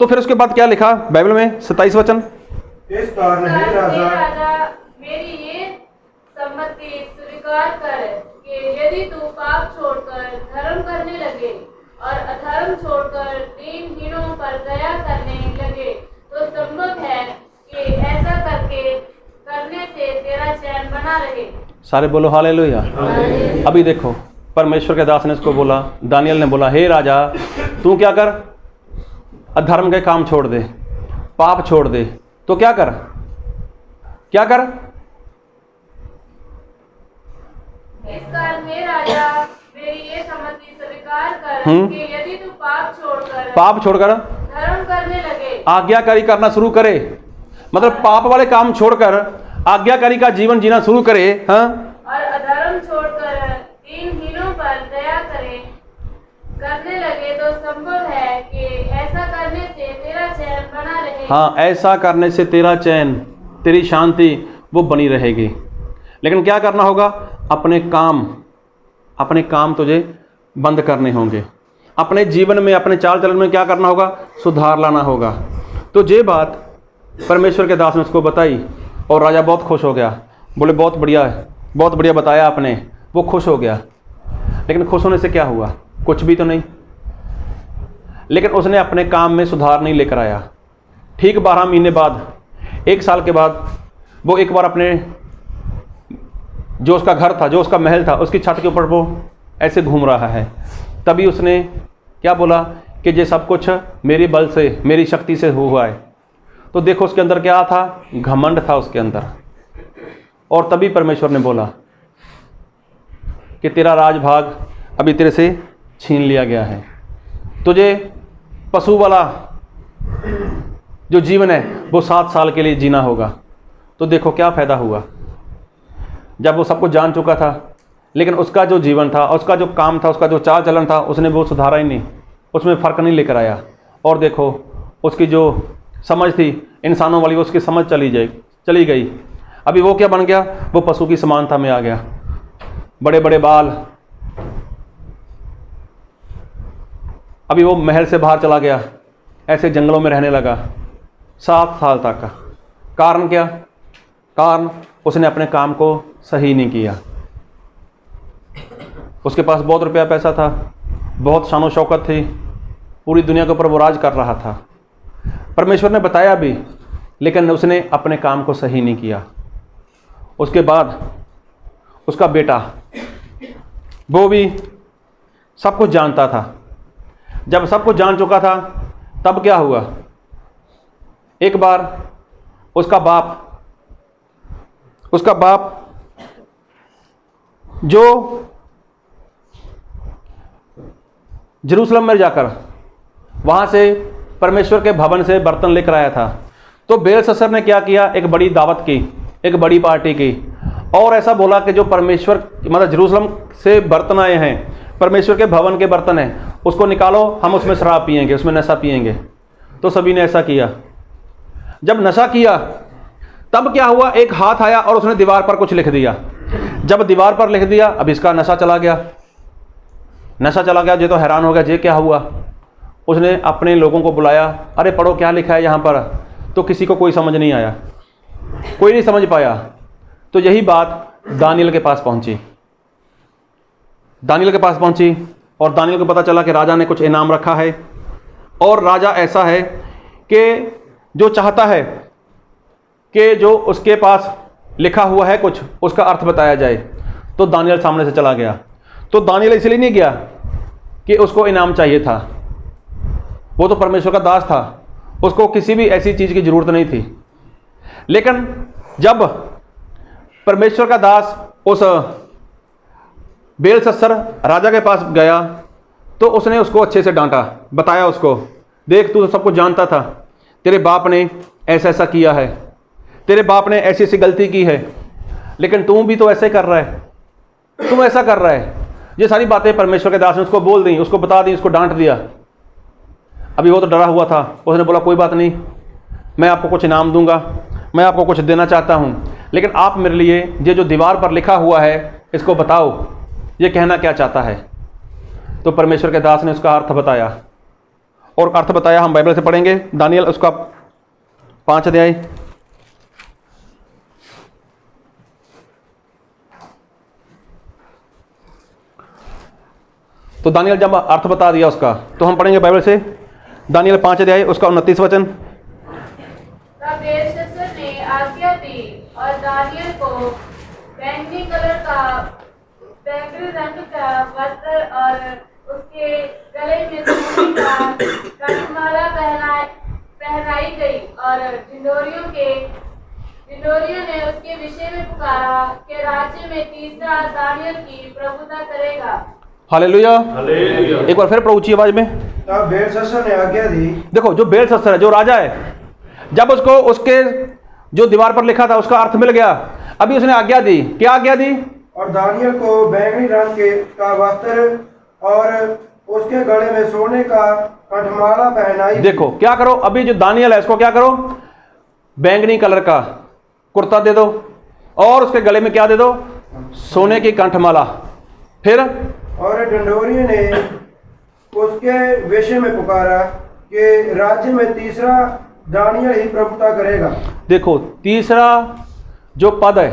तो फिर उसके बाद क्या लिखा बाइबल में, 27 वचन, इस कारण हे राजा मेरी ये सम्मति स्वीकार कर कि यदि तू पाप छोड़कर धर्म करने लगे और अधर्म छोड़कर दीनहीनों पर दया करने लगे, तो संभव है कि ऐसा करने से तेरा चैन बना रहे। सारे बोलो हालेलुया। अभी देखो, परमेश्वर के दास ने इसको बोला, दानियल ने बोला, हे राजा, तू क्या कर, अधर्म के काम छोड़ दे, पाप छोड़ दे। तो क्या कर, क्या कर, इस कारण हे राजा मेरी ये सम्मति स्वीकार कर कि यदि तू पाप छोड़कर धर्म करने लगे, आज्ञाकारी करना शुरू करे, मतलब पाप वाले काम छोड़कर आज्ञाकारी का जीवन जीना शुरू करे, हाँ, और अधर्म छोड़कर दीनहीनों पर दया करने लगे, तो संभव है कि ऐसा करने से तेरा चैन बना रहे। हाँ, ऐसा करने से तेरा चैन, तेरी शांति वो बनी रहेगी। लेकिन क्या करना होगा, अपने काम तुझे बंद करने होंगे, अपने जीवन में, अपने चाल चलन में क्या करना होगा, सुधार लाना होगा। तो ये बात परमेश्वर के दास ने उसको बताई और राजा बहुत खुश हो गया, बोले बहुत बढ़िया है, बहुत बढ़िया बताया आपने। वो खुश हो गया, लेकिन खुश होने से क्या हुआ, कुछ भी तो नहीं। लेकिन उसने अपने काम में सुधार नहीं लेकर आया। ठीक 12 महीने बाद, 1 साल के बाद, वो एक बार अपने जो उसका घर था, जो उसका महल था, उसकी छत के ऊपर वो ऐसे घूम रहा है। तभी उसने क्या बोला कि ये सब कुछ मेरे बल से, मेरी शक्ति से हुआ है। तो देखो उसके अंदर क्या था, घमंड था उसके अंदर। और तभी परमेश्वर ने बोला कि तेरा राजभाग अभी तेरे से छीन लिया गया है, तुझे पशु वाला जो जीवन है वो 7 साल के लिए जीना होगा। तो देखो क्या फ़ायदा हुआ, जब वो सब कुछ जान चुका था, लेकिन उसका जो जीवन था, उसका जो काम था, उसका जो चाल चलन था, उसने वो सुधारा ही नहीं, उसमें फ़र्क नहीं लेकर आया। और देखो उसकी जो समझ थी इंसानों वाली, उसकी समझ चली गई। अभी वो क्या बन गया, वो पशु की समानता में आ गया, बड़े बड़े बाल। अभी वो महल से बाहर चला गया, ऐसे जंगलों में रहने लगा 7 साल तक का। कारण क्या? कारण उसने अपने काम को सही नहीं किया। उसके पास बहुत रुपया पैसा था, बहुत शान और शौकत थी, पूरी दुनिया के ऊपर वो राज कर रहा था। परमेश्वर ने बताया भी, लेकिन उसने अपने काम को सही नहीं किया। उसके बाद उसका बेटा, वो भी सब कुछ जानता था। जब सब कुछ जान चुका था, तब क्या हुआ, एक बार उसका बाप जो जेरूशलम में जाकर वहाँ से परमेश्वर के भवन से बर्तन लेकर आया था, तो बेलशस्सर ने क्या किया, एक बड़ी दावत की, एक बड़ी पार्टी की, और ऐसा बोला कि जो परमेश्वर मतलब जेरूशलम से बर्तन आए हैं, परमेश्वर के भवन के बर्तन हैं, उसको निकालो, हम उसमें शराब पिएंगे, उसमें नशा पिएंगे। तो सभी ने ऐसा किया। जब नशा किया तब क्या हुआ, एक हाथ आया और उसने दीवार पर कुछ लिख दिया। जब दीवार पर लिख दिया, अब इसका नशा चला गया। ये तो हैरान हो गया, ये क्या हुआ। उसने अपने लोगों को बुलाया, अरे पढ़ो क्या लिखा है यहाँ पर। तो किसी को कोई समझ नहीं आया, कोई नहीं समझ पाया। तो यही बात दानियल के पास पहुंची। और दानियल को पता चला कि राजा ने कुछ इनाम रखा है, और राजा ऐसा है कि जो चाहता है कि जो उसके पास लिखा हुआ है कुछ, उसका अर्थ बताया जाए। तो दानियल सामने से चला गया। तो दानियल इसलिए नहीं गया कि उसको इनाम चाहिए था, वो तो परमेश्वर का दास था, उसको किसी भी ऐसी चीज़ की ज़रूरत नहीं थी। लेकिन जब परमेश्वर का दास उस बेलशस्सर राजा के पास गया, तो उसने उसको अच्छे से डांटा, बताया उसको, देख तू तो सब कुछ जानता था, तेरे बाप ने ऐसा ऐसा किया है, तेरे बाप ने ऐसी ऐसी गलती की है, लेकिन तू भी तो ऐसे कर रहा है, तुम ऐसा कर रहा है। ये सारी बातें परमेश्वर के दास ने उसको बोल दी, उसको बता दी, उसको डांट दिया। अभी वो तो डरा हुआ था। उसने बोला कोई बात नहीं, मैं आपको कुछ इनाम दूंगा, मैं आपको कुछ देना चाहता हूँ, लेकिन आप मेरे लिए ये जो दीवार पर लिखा हुआ है इसको बताओ, ये कहना क्या चाहता है। तो परमेश्वर के दास ने उसका अर्थ बताया, और अर्थ बताया हम बाइबल से पढ़ेंगे, दानियल उसका 5 अध्याय। तो दानियल जब अर्थ बता दिया उसका, तो हम पढ़ेंगे बाइबल से दानियल 5 अध्याय उसका 29 वचन। तब बेलशस्सर ने आज्ञा दी और दानियल को बैंगनी रंग का वस्त्र और उसके गले में सोने का कंठमाला पहनाई गई, और ढिंढोरियों ने उसके विषय में पुकारा कि राज्य में तीसरा दानियल की प्रभुता करेगा। हालेलुया। एक बार फिर प्रभु ऊंची आवाज में। तब बेलशस्सर ने आज्ञा दी। देखो जो बेलशस्सर है, जो राजा है, जब उसको उसके जो दीवार पर लिखा था उसका अर्थ मिल गया, अभी उसने आज्ञा दी। क्या आज्ञा दी? और दानियल को बैंगनी रंग का वस्त्र और उसके गले में सोने का कंठमाला पहनाई। देखो क्या करो, अभी जो दानियल है इसको क्या करो, बैंगनी कलर का कुर्ता दे दो, और उसके गले में क्या दे दो, सोने की कंठमाला। फिर और ढिंढोरियों ने उसके विषय में पुकारा कि राज्य में तीसरा दानियल ही प्रभुता करेगा। देखो तीसरा जो पद है,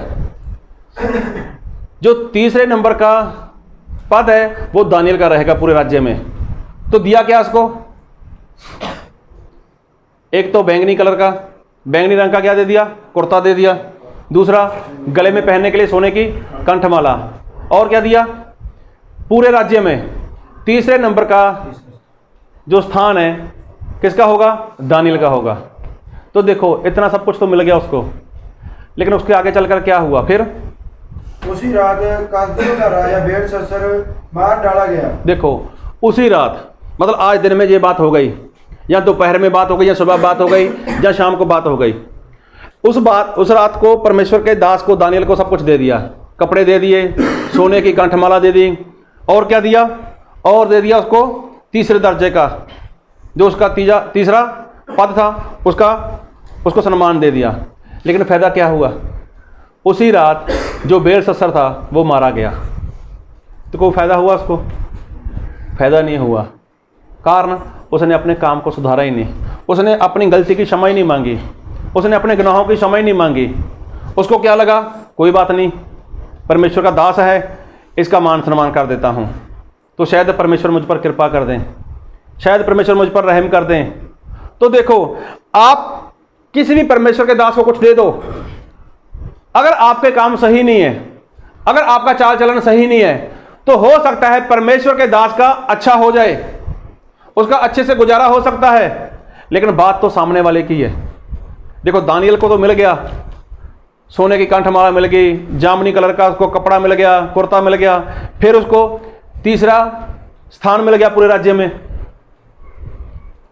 जो तीसरे नंबर का पद है, वो दानियल का रहेगा पूरे राज्य में। तो दिया क्या उसको? एक तो बैंगनी कलर का, बैंगनी रंग का क्या दे दिया, कुर्ता दे दिया। दूसरा गले में पहनने के लिए सोने की कंठमाला। और क्या दिया? पूरे राज्य में तीसरे नंबर का जो स्थान है किसका होगा? दानियल का होगा। तो देखो इतना सब कुछ तो मिल गया उसको, लेकिन उसके आगे चलकर क्या हुआ? फिर उसी रात कसदियों का राजा बेलशस्सर मार डाला गया। देखो उसी रात, मतलब आज दिन में ये बात हो गई या दोपहर में बात हो गई, या सुबह बात हो गई, या शाम को बात हो गई। उस रात को परमेश्वर के दास को दानियल को सब कुछ दे दिया, कपड़े दे दिए, सोने की कंठमाला दे दी, और क्या दिया, और दे दिया उसको तीसरे दर्जे का, जो उसका तीसरा पद था, उसको सम्मान दे दिया। लेकिन फ़ायदा क्या हुआ? उसी रात जो बेलशस्सर था वो मारा गया। तो कोई फ़ायदा हुआ उसको? फ़ायदा नहीं हुआ। कारण उसने अपने काम को सुधारा ही नहीं, उसने अपनी गलती की क्षमा ही नहीं मांगी, उसने अपने गुनाहों की क्षमा ही नहीं मांगी। उसको क्या लगा, कोई बात नहीं, परमेश्वर का दास है, इसका मान सम्मान कर देता हूँ, तो शायद परमेश्वर मुझ पर कृपा कर दें, शायद परमेश्वर मुझ पर रहम कर दें। तो देखो, आप किसी भी परमेश्वर के दास को कुछ दे दो, अगर आपके काम सही नहीं है, अगर आपका चाल चलन सही नहीं है, तो हो सकता है परमेश्वर के दास का अच्छा हो जाए, उसका अच्छे से गुजारा हो सकता है, लेकिन बात तो सामने वाले की है। देखो, दानियल को तो मिल गया, सोने की कंठमाला मिल गई, जामनी कलर का उसको कपड़ा मिल गया, कुर्ता मिल गया, फिर उसको तीसरा स्थान मिल गया पूरे राज्य में,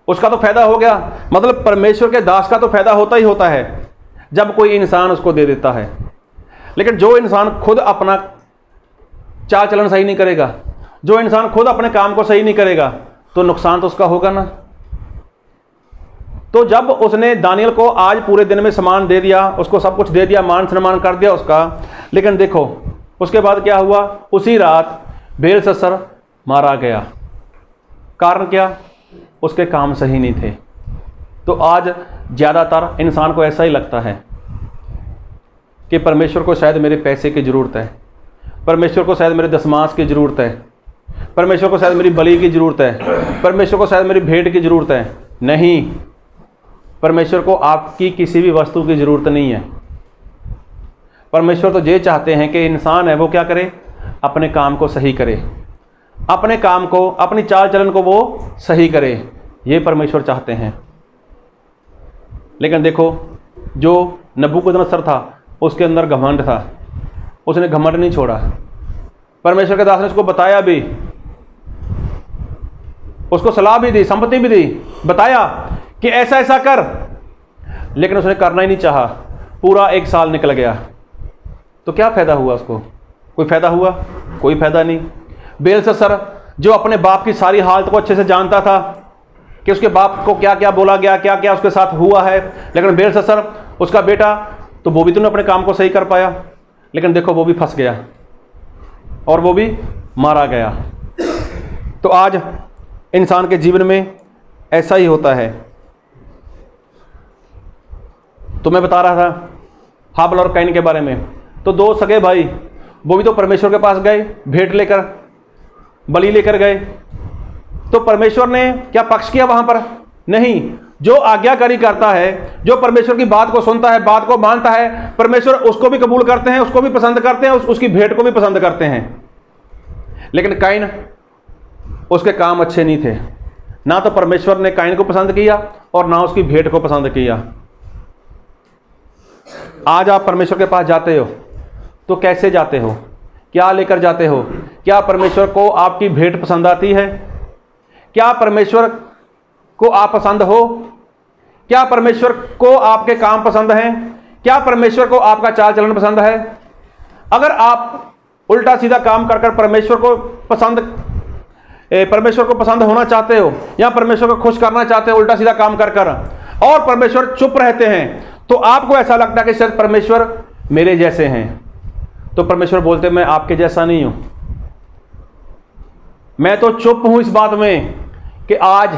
उसका तो फायदा हो गया। मतलब परमेश्वर के दास का तो फायदा होता ही होता है जब कोई इंसान उसको दे देता है। लेकिन जो इंसान खुद अपना चाल चलन सही नहीं करेगा, जो इंसान खुद अपने काम को सही नहीं करेगा, तो नुकसान तो उसका होगा ना। तो जब उसने दानियल को आज पूरे दिन में सामान दे दिया, उसको सब कुछ दे दिया, मान सम्मान कर दिया उसका, लेकिन देखो उसके बाद क्या हुआ, उसी रात बेलशस्सर मारा गया। कारण क्या? उसके काम सही नहीं थे। तो आज ज़्यादातर इंसान को ऐसा ही लगता है कि परमेश्वर को शायद मेरे पैसे की ज़रूरत है, परमेश्वर को शायद मेरे दशमांश की ज़रूरत है, परमेश्वर को शायद मेरी बलि की ज़रूरत है, परमेश्वर को शायद मेरी भेंट की ज़रूरत है। नहीं, परमेश्वर को आपकी किसी भी वस्तु की ज़रूरत नहीं है। परमेश्वर तो ये चाहते हैं कि इंसान है वो क्या करे, अपने काम को सही करे, अपने काम को, अपनी चाल चलन को वो सही करे, ये परमेश्वर चाहते हैं। लेकिन देखो, जो नबूकदनेस्सर था उसके अंदर घमंड था, उसने घमंड नहीं छोड़ा। परमेश्वर के दास ने उसको बताया भी, उसको सलाह भी दी, संपत्ति भी दी, बताया कि ऐसा ऐसा कर, लेकिन उसने करना ही नहीं चाहा। पूरा 1 साल निकल गया, तो क्या फ़ायदा हुआ उसको? कोई फ़ायदा हुआ? कोई फ़ायदा नहीं। बेलशस्सर जो अपने बाप की सारी हालत को अच्छे से जानता था कि उसके बाप को क्या क्या बोला गया, क्या क्या उसके साथ हुआ है, लेकिन बेलशस्सर उसका बेटा, तो वो भी तो अपने काम को सही कर पाया, लेकिन देखो वो भी फंस गया और वो भी मारा गया। तो आज इंसान के जीवन में ऐसा ही होता है। तो मैं बता रहा था हाबिल और कैन के बारे में। तो 2 सगे भाई, वो भी तो परमेश्वर के पास गए, भेंट लेकर, बलि लेकर गए। तो परमेश्वर ने क्या पक्ष किया वहां पर? नहीं। जो आज्ञाकारी करता है, जो परमेश्वर की बात को सुनता है, बात को मानता है, परमेश्वर उसको भी कबूल करते हैं, उसको भी पसंद करते हैं, उसकी भेंट को भी पसंद करते हैं। लेकिन कैन, उसके काम अच्छे नहीं थे। ना तो परमेश्वर ने कैन को पसंद किया और ना उसकी भेंट को पसंद किया। आज आप परमेश्वर के पास जाते हो तो कैसे जाते हो? क्या लेकर जाते हो? क्या परमेश्वर को आपकी भेंट पसंद आती है? क्या परमेश्वर को आप पसंद हो? क्या परमेश्वर को आपके काम पसंद हैं? क्या परमेश्वर को आपका चाल चलन पसंद है? अगर आप उल्टा सीधा काम कर कर परमेश्वर को पसंद होना चाहते हो या परमेश्वर को खुश करना चाहते हो उल्टा सीधा काम कर कर, और परमेश्वर चुप रहते हैं, तो आपको ऐसा लगता है कि शायद परमेश्वर मेरे जैसे हैं। तो परमेश्वर बोलते मैं आपके जैसा नहीं हूं। मैं तो चुप हूं इस बात में कि आज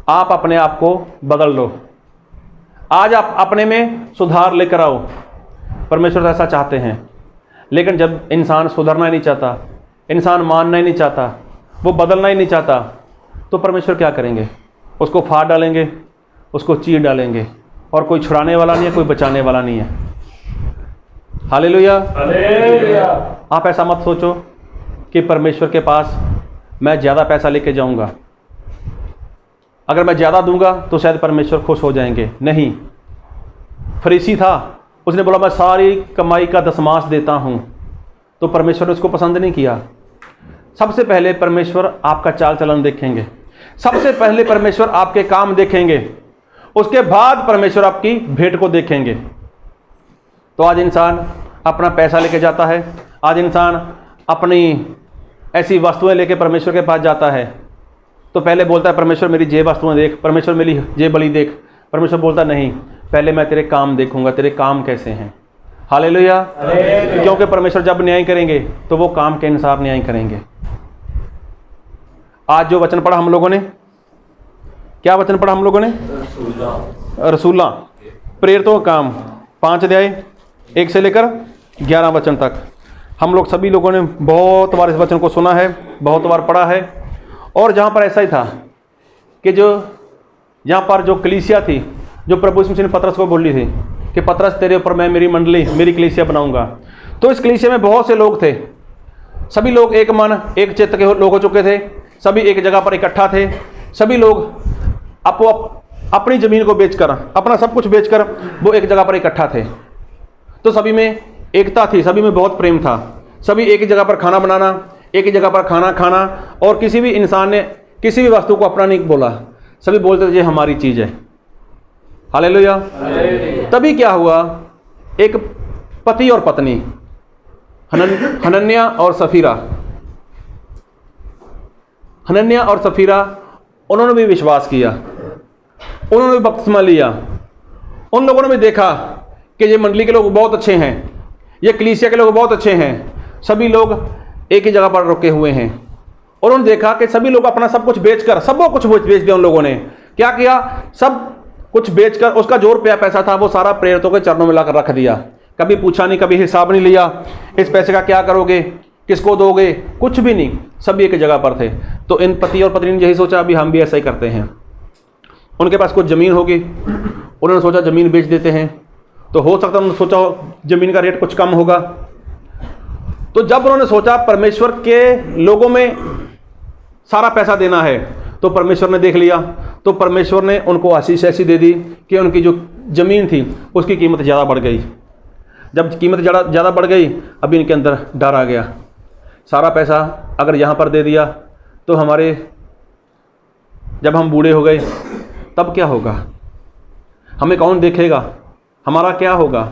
आप अपने आप को बदल लो, आज आप अपने में सुधार लेकर आओ। परमेश्वर ऐसा चाहते हैं। लेकिन जब इंसान सुधरना ही नहीं चाहता, इंसान मानना ही नहीं चाहता, वो बदलना ही नहीं चाहता, तो परमेश्वर क्या करेंगे? उसको फाड़ डालेंगे, उसको चीर डालेंगे, और कोई छुड़ाने वाला नहीं है, कोई बचाने वाला नहीं है। हालेलुया। आप ऐसा मत सोचो कि परमेश्वर के पास मैं ज़्यादा पैसा लेके जाऊंगा, अगर मैं ज़्यादा दूंगा तो शायद परमेश्वर खुश हो जाएंगे। नहीं, फरीसी था, उसने बोला मैं सारी कमाई का दशमांश देता हूं, तो परमेश्वर ने उसको पसंद नहीं किया। सबसे पहले परमेश्वर आपका चाल चलन देखेंगे। सबसे पहले परमेश्वर आपके काम देखेंगे, उसके बाद परमेश्वर आपकी भेंट को देखेंगे। तो आज इंसान अपना पैसा लेके जाता है, आज इंसान अपनी ऐसी वस्तुएं लेके परमेश्वर के पास जाता है, तो पहले बोलता है परमेश्वर मेरी ये वस्तुएं देख, परमेश्वर मेरी ये बलि देख। परमेश्वर बोलता नहीं, पहले मैं तेरे काम देखूंगा, तेरे काम कैसे हैं। हालेलुया। क्योंकि परमेश्वर जब न्याय करेंगे तो वो काम के अनुसार न्याय करेंगे। आज जो वचन पढ़ा हम लोगों ने, क्या वचन पढ़ा हम लोगों ने? रसूला प्रेरितों का काम 5 अध्याय 1 से लेकर 11 वचन तक। हम लोग सभी लोगों ने बहुत बार इस वचन को सुना है, बहुत बार पढ़ा है। और जहाँ पर ऐसा ही था कि जो यहाँ पर जो कलीसिया थी, जो प्रभु यीशु मसीह ने पतरस को बोली थी कि पतरस तेरे ऊपर मैं मेरी मंडली, मेरी कलीसिया बनाऊंगा। तो इस कलीसिया में बहुत से लोग थे, सभी लोग एक मन एक चित्त के लोग हो चुके थे, सभी एक जगह पर इकट्ठा थे। सभी लोग अपनी ज़मीन को बेचकर, अपना सब कुछ बेचकर वो एक जगह पर इकट्ठा थे। तो सभी में एकता थी, सभी में बहुत प्रेम था। सभी एक ही जगह पर खाना बनाना, एक ही जगह पर खाना खाना, और किसी भी इंसान ने किसी भी वस्तु को अपना नहीं बोला, सभी बोलते थे ये हमारी चीज़ है। हालेलुया। तभी क्या हुआ, एक पति और पत्नी हनन्याह और सफीरा, हनन्याह और सफीरा, उन्होंने भी विश्वास किया, उन्होंने भी बपतिस्मा लिया। उन लोगों ने भी देखा कि ये मंडली के लोग बहुत अच्छे हैं, ये कलीसिया के लोग बहुत अच्छे हैं, सभी लोग एक ही जगह पर रुके हुए हैं। और उन्होंने देखा कि सभी लोग अपना सब कुछ बेचकर, सब कुछ बेच दिया। उन लोगों ने क्या किया, सब कुछ बेचकर, उसका जो रुपया पैसा था वो सारा प्रेरितों के चरणों में लाकर रख दिया। कभी पूछा नहीं, कभी हिसाब नहीं लिया, इस पैसे का क्या करोगे, किसको दोगे, कुछ भी नहीं, सभी एक जगह पर थे। तो इन पति और पत्नी ने यही सोचा अभी हम भी ऐसा ही करते हैं। उनके पास कुछ ज़मीन होगी, उन्होंने सोचा ज़मीन बेच देते हैं, तो हो सकता है उन्होंने सोचा ज़मीन का रेट कुछ कम होगा। तो जब उन्होंने सोचा परमेश्वर के लोगों में सारा पैसा देना है, तो परमेश्वर ने देख लिया, तो परमेश्वर ने उनको आशीष ऐसी दे दी कि उनकी जो ज़मीन थी उसकी कीमत ज़्यादा बढ़ गई। जब कीमत ज़्यादा बढ़ गई, अभी इनके अंदर डर आ गया, सारा पैसा अगर यहाँ पर दे दिया तो हमारे, जब हम बूढ़े हो गए तब क्या होगा, हमें कौन देखेगा, हमारा क्या होगा।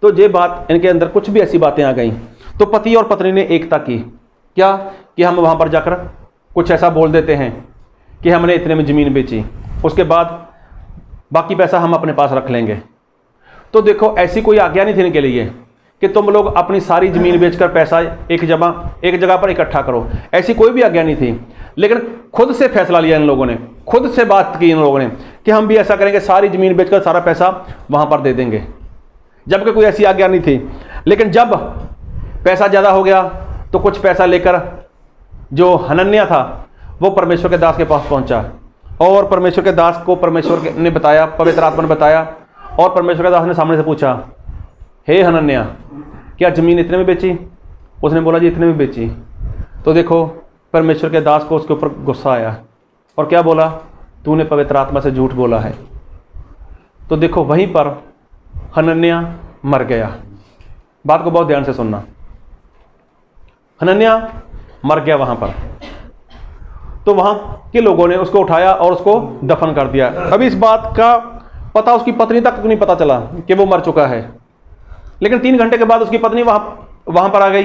तो ये बात इनके अंदर, कुछ भी ऐसी बातें आ गई। तो पति और पत्नी ने एकता की, क्या कि हम वहाँ पर जाकर कुछ ऐसा बोल देते हैं कि हमने इतने में ज़मीन बेची, उसके बाद बाकी पैसा हम अपने पास रख लेंगे। तो देखो, ऐसी कोई आज्ञा नहीं थी इनके लिए कि तुम लोग अपनी सारी ज़मीन बेचकर पैसा एक जगह पर इकट्ठा करो, ऐसी कोई भी आज्ञा नहीं थी। लेकिन खुद से फैसला लिया इन लोगों ने, खुद से बात की इन लोगों ने कि हम भी ऐसा करेंगे, सारी ज़मीन बेचकर सारा पैसा वहाँ पर दे देंगे, जबकि कोई ऐसी आज्ञा नहीं थी। लेकिन जब पैसा ज़्यादा हो गया तो कुछ पैसा लेकर जो हनन्याह था वो परमेश्वर के दास के पास पहुँचा, और परमेश्वर के दास को परमेश्वर ने बताया, पवित्र आत्मा ने बताया, और परमेश्वर के दास ने सामने से पूछा, हे हनन्याह, क्या ज़मीन इतने में बेची? उसने बोला जी इतने में बेची। तो देखो, परमेश्वर के दास को उसके ऊपर गुस्सा आया और क्या बोला, तूने पवित्र आत्मा से झूठ बोला है। तो देखो, वहीं पर हनन्याह मर गया। बात को बहुत ध्यान से सुनना, हनन्याह मर गया वहाँ पर। तो वहाँ के लोगों ने उसको उठाया और उसको दफन कर दिया। अभी इस बात का पता उसकी पत्नी तक नहीं पता चला कि वो मर चुका है, लेकिन 3 घंटे के बाद उसकी पत्नी वहाँ पर आ गई।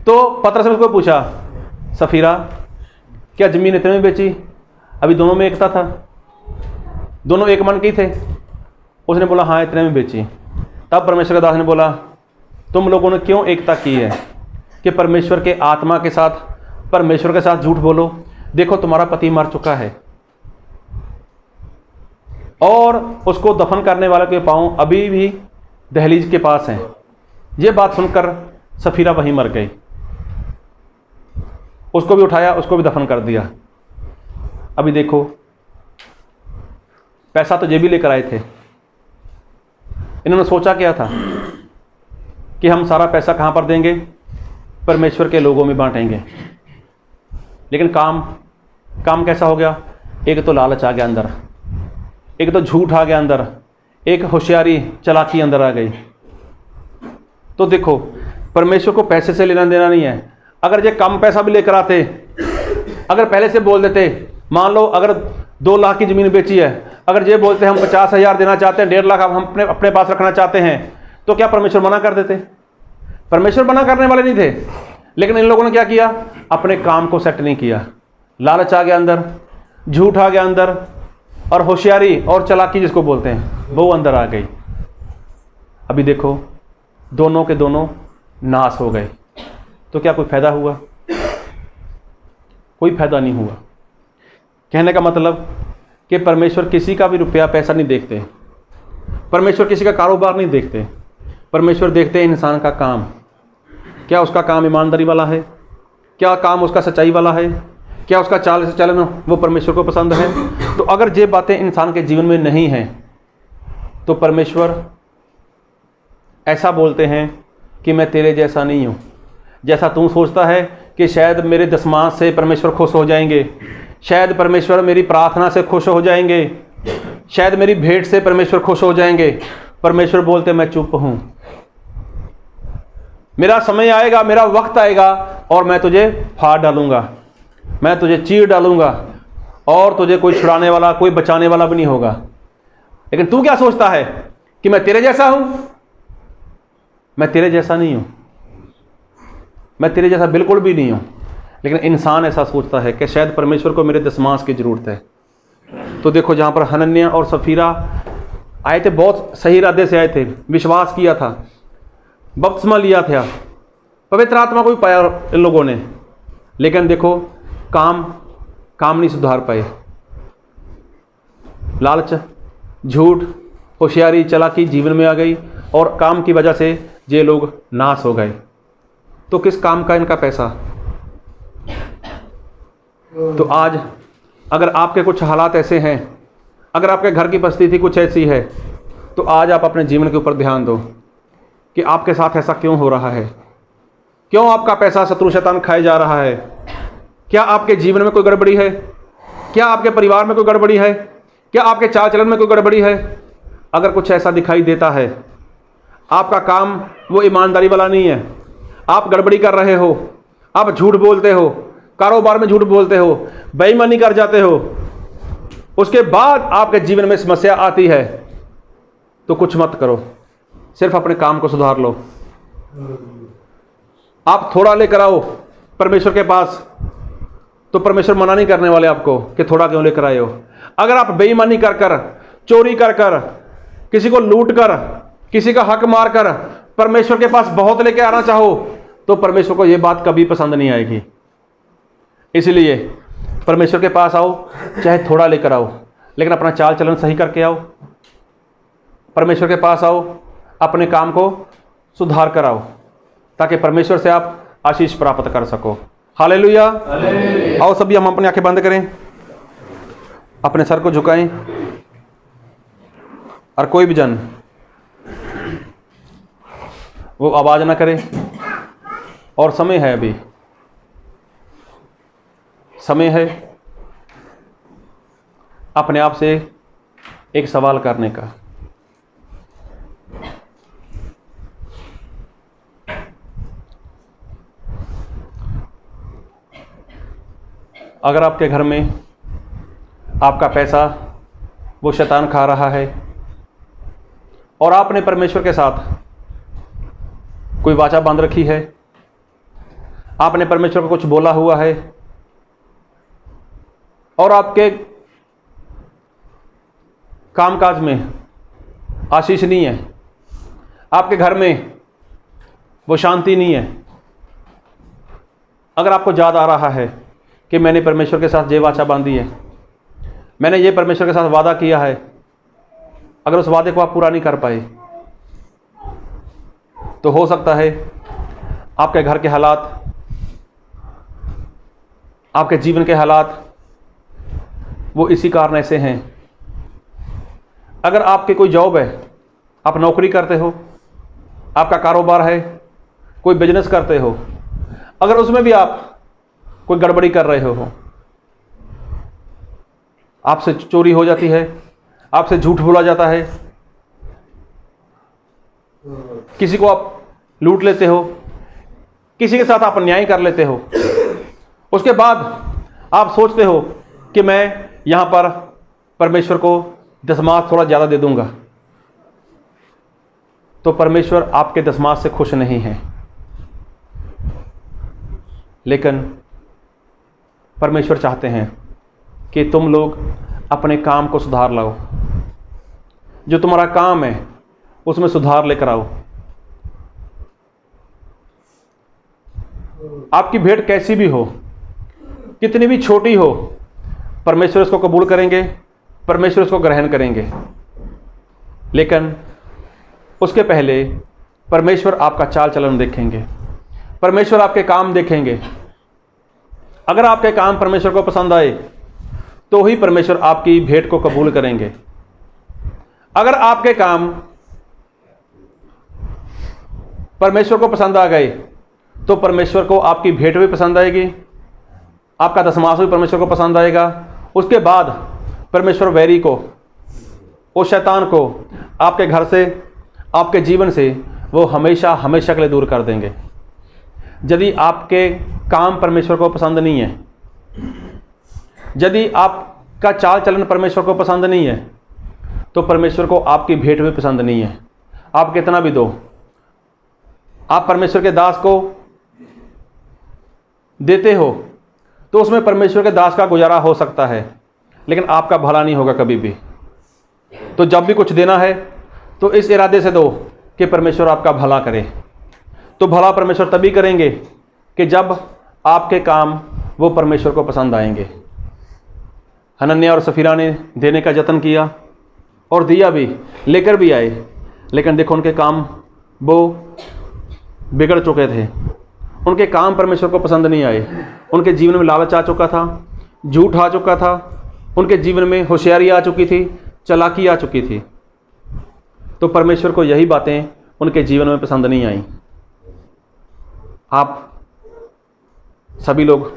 तो पतरस ने उसको पूछा, सफीरा, क्या ज़मीन इतने में बेची? अभी दोनों में एकता था, दोनों एक मन के थे। उसने बोला हाँ इतने में बेची। तब परमेश्वर के दास ने बोला, तुम लोगों ने क्यों एकता की है कि परमेश्वर के आत्मा के साथ, परमेश्वर के साथ झूठ बोलो? देखो, तुम्हारा पति मर चुका है और उसको दफन करने वाले के पाँव अभी भी दहलीज के पास हैं। ये बात सुनकर सफीरा वहीं मर गई। उसको भी उठाया, उसको भी दफन कर दिया। अभी देखो, पैसा तो ये भी लेकर आए थे। इन्होंने सोचा क्या था कि हम सारा पैसा कहाँ पर देंगे? परमेश्वर के लोगों में बांटेंगे। लेकिन काम कैसा हो गया? एक तो लालच आ गया अंदर, एक तो झूठ आ गया अंदर, एक होशियारी चालाकी अंदर आ गई। तो देखो, परमेश्वर को पैसे से लेना देना नहीं है। अगर ये कम पैसा भी लेकर आते, अगर पहले से बोल देते मान लो अगर 2 लाख की ज़मीन बेची है, अगर ये बोलते हैं हम 50,000 देना चाहते हैं, 1.5 लाख हम अपने पास रखना चाहते हैं, तो क्या परमेश्वर मना कर देते? परमेश्वर मना करने वाले नहीं थे, लेकिन इन लोगों ने क्या किया? अपने काम को सेट नहीं किया। लालच आ गया अंदर, झूठ आ गया अंदर, और होशियारी और चालाकी जिसको बोलते हैं वो अंदर आ गई। अभी देखो दोनों के दोनों नाश हो गए। तो क्या कोई फायदा हुआ? कोई फायदा नहीं हुआ। कहने का मतलब कि परमेश्वर किसी का भी रुपया पैसा नहीं देखते, परमेश्वर किसी का कारोबार नहीं देखते, परमेश्वर देखते हैं इंसान का काम। क्या उसका काम ईमानदारी वाला है? क्या काम उसका सच्चाई वाला है? क्या उसका चाल से चलन वो परमेश्वर को पसंद है? तो अगर ये बातें इंसान के जीवन में नहीं हैं तो परमेश्वर ऐसा बोलते हैं कि मैं तेरे जैसा नहीं हूँ। जैसा तू सोचता है कि शायद मेरे दशमांश से परमेश्वर खुश हो जाएंगे, शायद परमेश्वर मेरी प्रार्थना से खुश हो जाएंगे, शायद मेरी भेंट से परमेश्वर खुश हो जाएंगे, परमेश्वर बोलते मैं चुप हूँ। मेरा समय आएगा, मेरा वक्त आएगा और मैं तुझे फाड़ डालूंगा, मैं तुझे चीर डालूंगा और तुझे कोई छुड़ाने वाला, कोई बचाने वाला भी नहीं होगा। लेकिन तू क्या सोचता है कि मैं तेरे जैसा हूं? मैं तेरे जैसा नहीं हूं, मैं तेरे जैसा बिल्कुल भी नहीं हूं। लेकिन इंसान ऐसा सोचता है कि शायद परमेश्वर को मेरे दशमांश की जरूरत है। तो देखो जहां पर हनन्याह और सफीरा आए थे, बहुत सही इरादे से आए थे, विश्वास किया था, बपतिस्मा लिया था, पवित्र आत्मा को भी पाया इन लोगों ने, लेकिन देखो काम नहीं सुधार पाए। लालच, झूठ, होशियारी, चालाकी जीवन में आ गई और काम की वजह से ये लोग नाश हो गए। तो किस काम का इनका पैसा? तो आज अगर आपके कुछ हालात ऐसे हैं, अगर आपके घर की परिस्थिति कुछ ऐसी है, तो आज आप अपने जीवन के ऊपर ध्यान दो कि आपके साथ ऐसा क्यों हो रहा है? क्यों आपका पैसा शत्रु शैतान खाए जा रहा है? क्या आपके जीवन में कोई गड़बड़ी है? क्या आपके परिवार में कोई गड़बड़ी है? क्या आपके चाल चलन में कोई गड़बड़ी है? अगर कुछ ऐसा दिखाई देता है, आपका काम वो ईमानदारी वाला नहीं है, आप गड़बड़ी कर रहे हो, आप झूठ बोलते हो, कारोबार में झूठ बोलते हो, बेईमानी कर जाते हो, उसके बाद आपके जीवन में समस्या आती है, तो कुछ मत करो, सिर्फ अपने काम को सुधार लो। आप थोड़ा लेकर आओ परमेश्वर के पास, तो परमेश्वर मना नहीं करने वाले आपको कि थोड़ा क्यों लेकर आए हो। अगर आप बेईमानी कर कर, चोरी कर कर, किसी को लूट कर, किसी का हक मार कर परमेश्वर के पास बहुत लेकर आना चाहो, तो परमेश्वर को यह बात कभी पसंद नहीं आएगी। इसलिए परमेश्वर के पास आओ, चाहे थोड़ा लेकर आओ, लेकिन अपना चाल चलन सही करके आओ। परमेश्वर के पास आओ, अपने काम को सुधार कर आओ, ताकि परमेश्वर से आप आशीष प्राप्त कर सको। हालेलुया। आओ सभी हम अपनी आंखें बंद करें, अपने सर को झुकाएं, और कोई भी जन वो आवाज ना करे। और समय है, अभी समय है अपने आप से एक सवाल करने का। अगर आपके घर में आपका पैसा वो शैतान खा रहा है और आपने परमेश्वर के साथ कोई वाचा बांध रखी है, आपने परमेश्वर को कुछ बोला हुआ है और आपके कामकाज में आशीष नहीं है, आपके घर में वो शांति नहीं है, अगर आपको याद आ रहा है कि मैंने परमेश्वर के साथ ये वाचा बांधी है, मैंने ये परमेश्वर के साथ वादा किया है, अगर उस वादे को आप पूरा नहीं कर पाए, तो हो सकता है आपके घर के हालात, आपके जीवन के हालात वो इसी कारण ऐसे हैं। अगर आपकी कोई जॉब है, आप नौकरी करते हो, आपका कारोबार है, कोई बिजनेस करते हो, अगर उसमें भी आप कोई गड़बड़ी कर रहे हो, आपसे चोरी हो जाती है, आपसे झूठ बोला जाता है, किसी को आप लूट लेते हो, किसी के साथ आप अन्याय कर लेते हो, उसके बाद आप सोचते हो कि मैं यहाँ पर परमेश्वर को दशमास थोड़ा ज़्यादा दे दूँगा, तो परमेश्वर आपके दशमास से खुश नहीं है। लेकिन परमेश्वर चाहते हैं कि तुम लोग अपने काम को सुधार लाओ। जो तुम्हारा काम है उसमें सुधार लेकर आओ। आपकी भेंट कैसी भी हो, कितनी भी छोटी हो, परमेश्वर इसको कबूल करेंगे, परमेश्वर इसको ग्रहण करेंगे। लेकिन उसके पहले परमेश्वर आपका चाल चलन देखेंगे, परमेश्वर आपके काम देखेंगे। अगर आपके काम परमेश्वर को पसंद आए तो ही परमेश्वर आपकी भेंट को कबूल करेंगे। अगर आपके काम परमेश्वर को पसंद आ गए तो परमेश्वर को आपकी भेंट भी पसंद आएगी, आपका दशमास भी परमेश्वर को पसंद आएगा। उसके बाद परमेश्वर वैरी को, उस शैतान को आपके घर से, आपके जीवन से वो हमेशा हमेशा के लिए दूर कर देंगे। यदि आपके काम परमेश्वर को पसंद नहीं है, यदि आपका चाल चलन परमेश्वर को पसंद नहीं है, तो परमेश्वर को आपकी भेंट भी पसंद नहीं है। आप कितना भी दो, आप परमेश्वर के दास को देते हो तो उसमें परमेश्वर के दास का गुजारा हो सकता है, लेकिन आपका भला नहीं होगा कभी भी। तो जब भी कुछ देना है तो इस इरादे से दो कि परमेश्वर आपका भला करे। तो भला परमेश्वर तभी करेंगे कि जब आपके काम वो परमेश्वर को पसंद आएंगे। हनन्याह और सफीरा ने देने का यत्न किया और दिया भी, लेकर भी आए, लेकिन देखो उनके काम वो बिगड़ चुके थे। उनके काम परमेश्वर को पसंद नहीं आए। उनके जीवन में लालच आ चुका था, झूठ आ चुका था, उनके जीवन में होशियारी आ चुकी थी, चालाकी आ चुकी थी। तो परमेश्वर को यही बातें उनके जीवन में पसंद नहीं आई। आप सभी लोग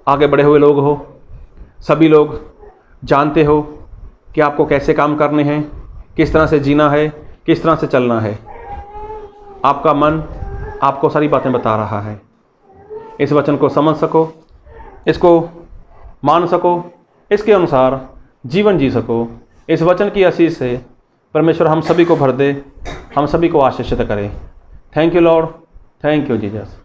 आगे बढ़े हुए लोग हो, सभी लोग जानते हो कि आपको कैसे काम करने हैं, किस तरह से जीना है, किस तरह से चलना है। आपका मन आपको सारी बातें बता रहा है। इस वचन को समझ सको, इसको मान सको, इसके अनुसार जीवन जी सको। इस वचन की आशीष से परमेश्वर हम सभी को भर दे, हम सभी को आशीषित करे। Thank you Lord, thank you Jesus.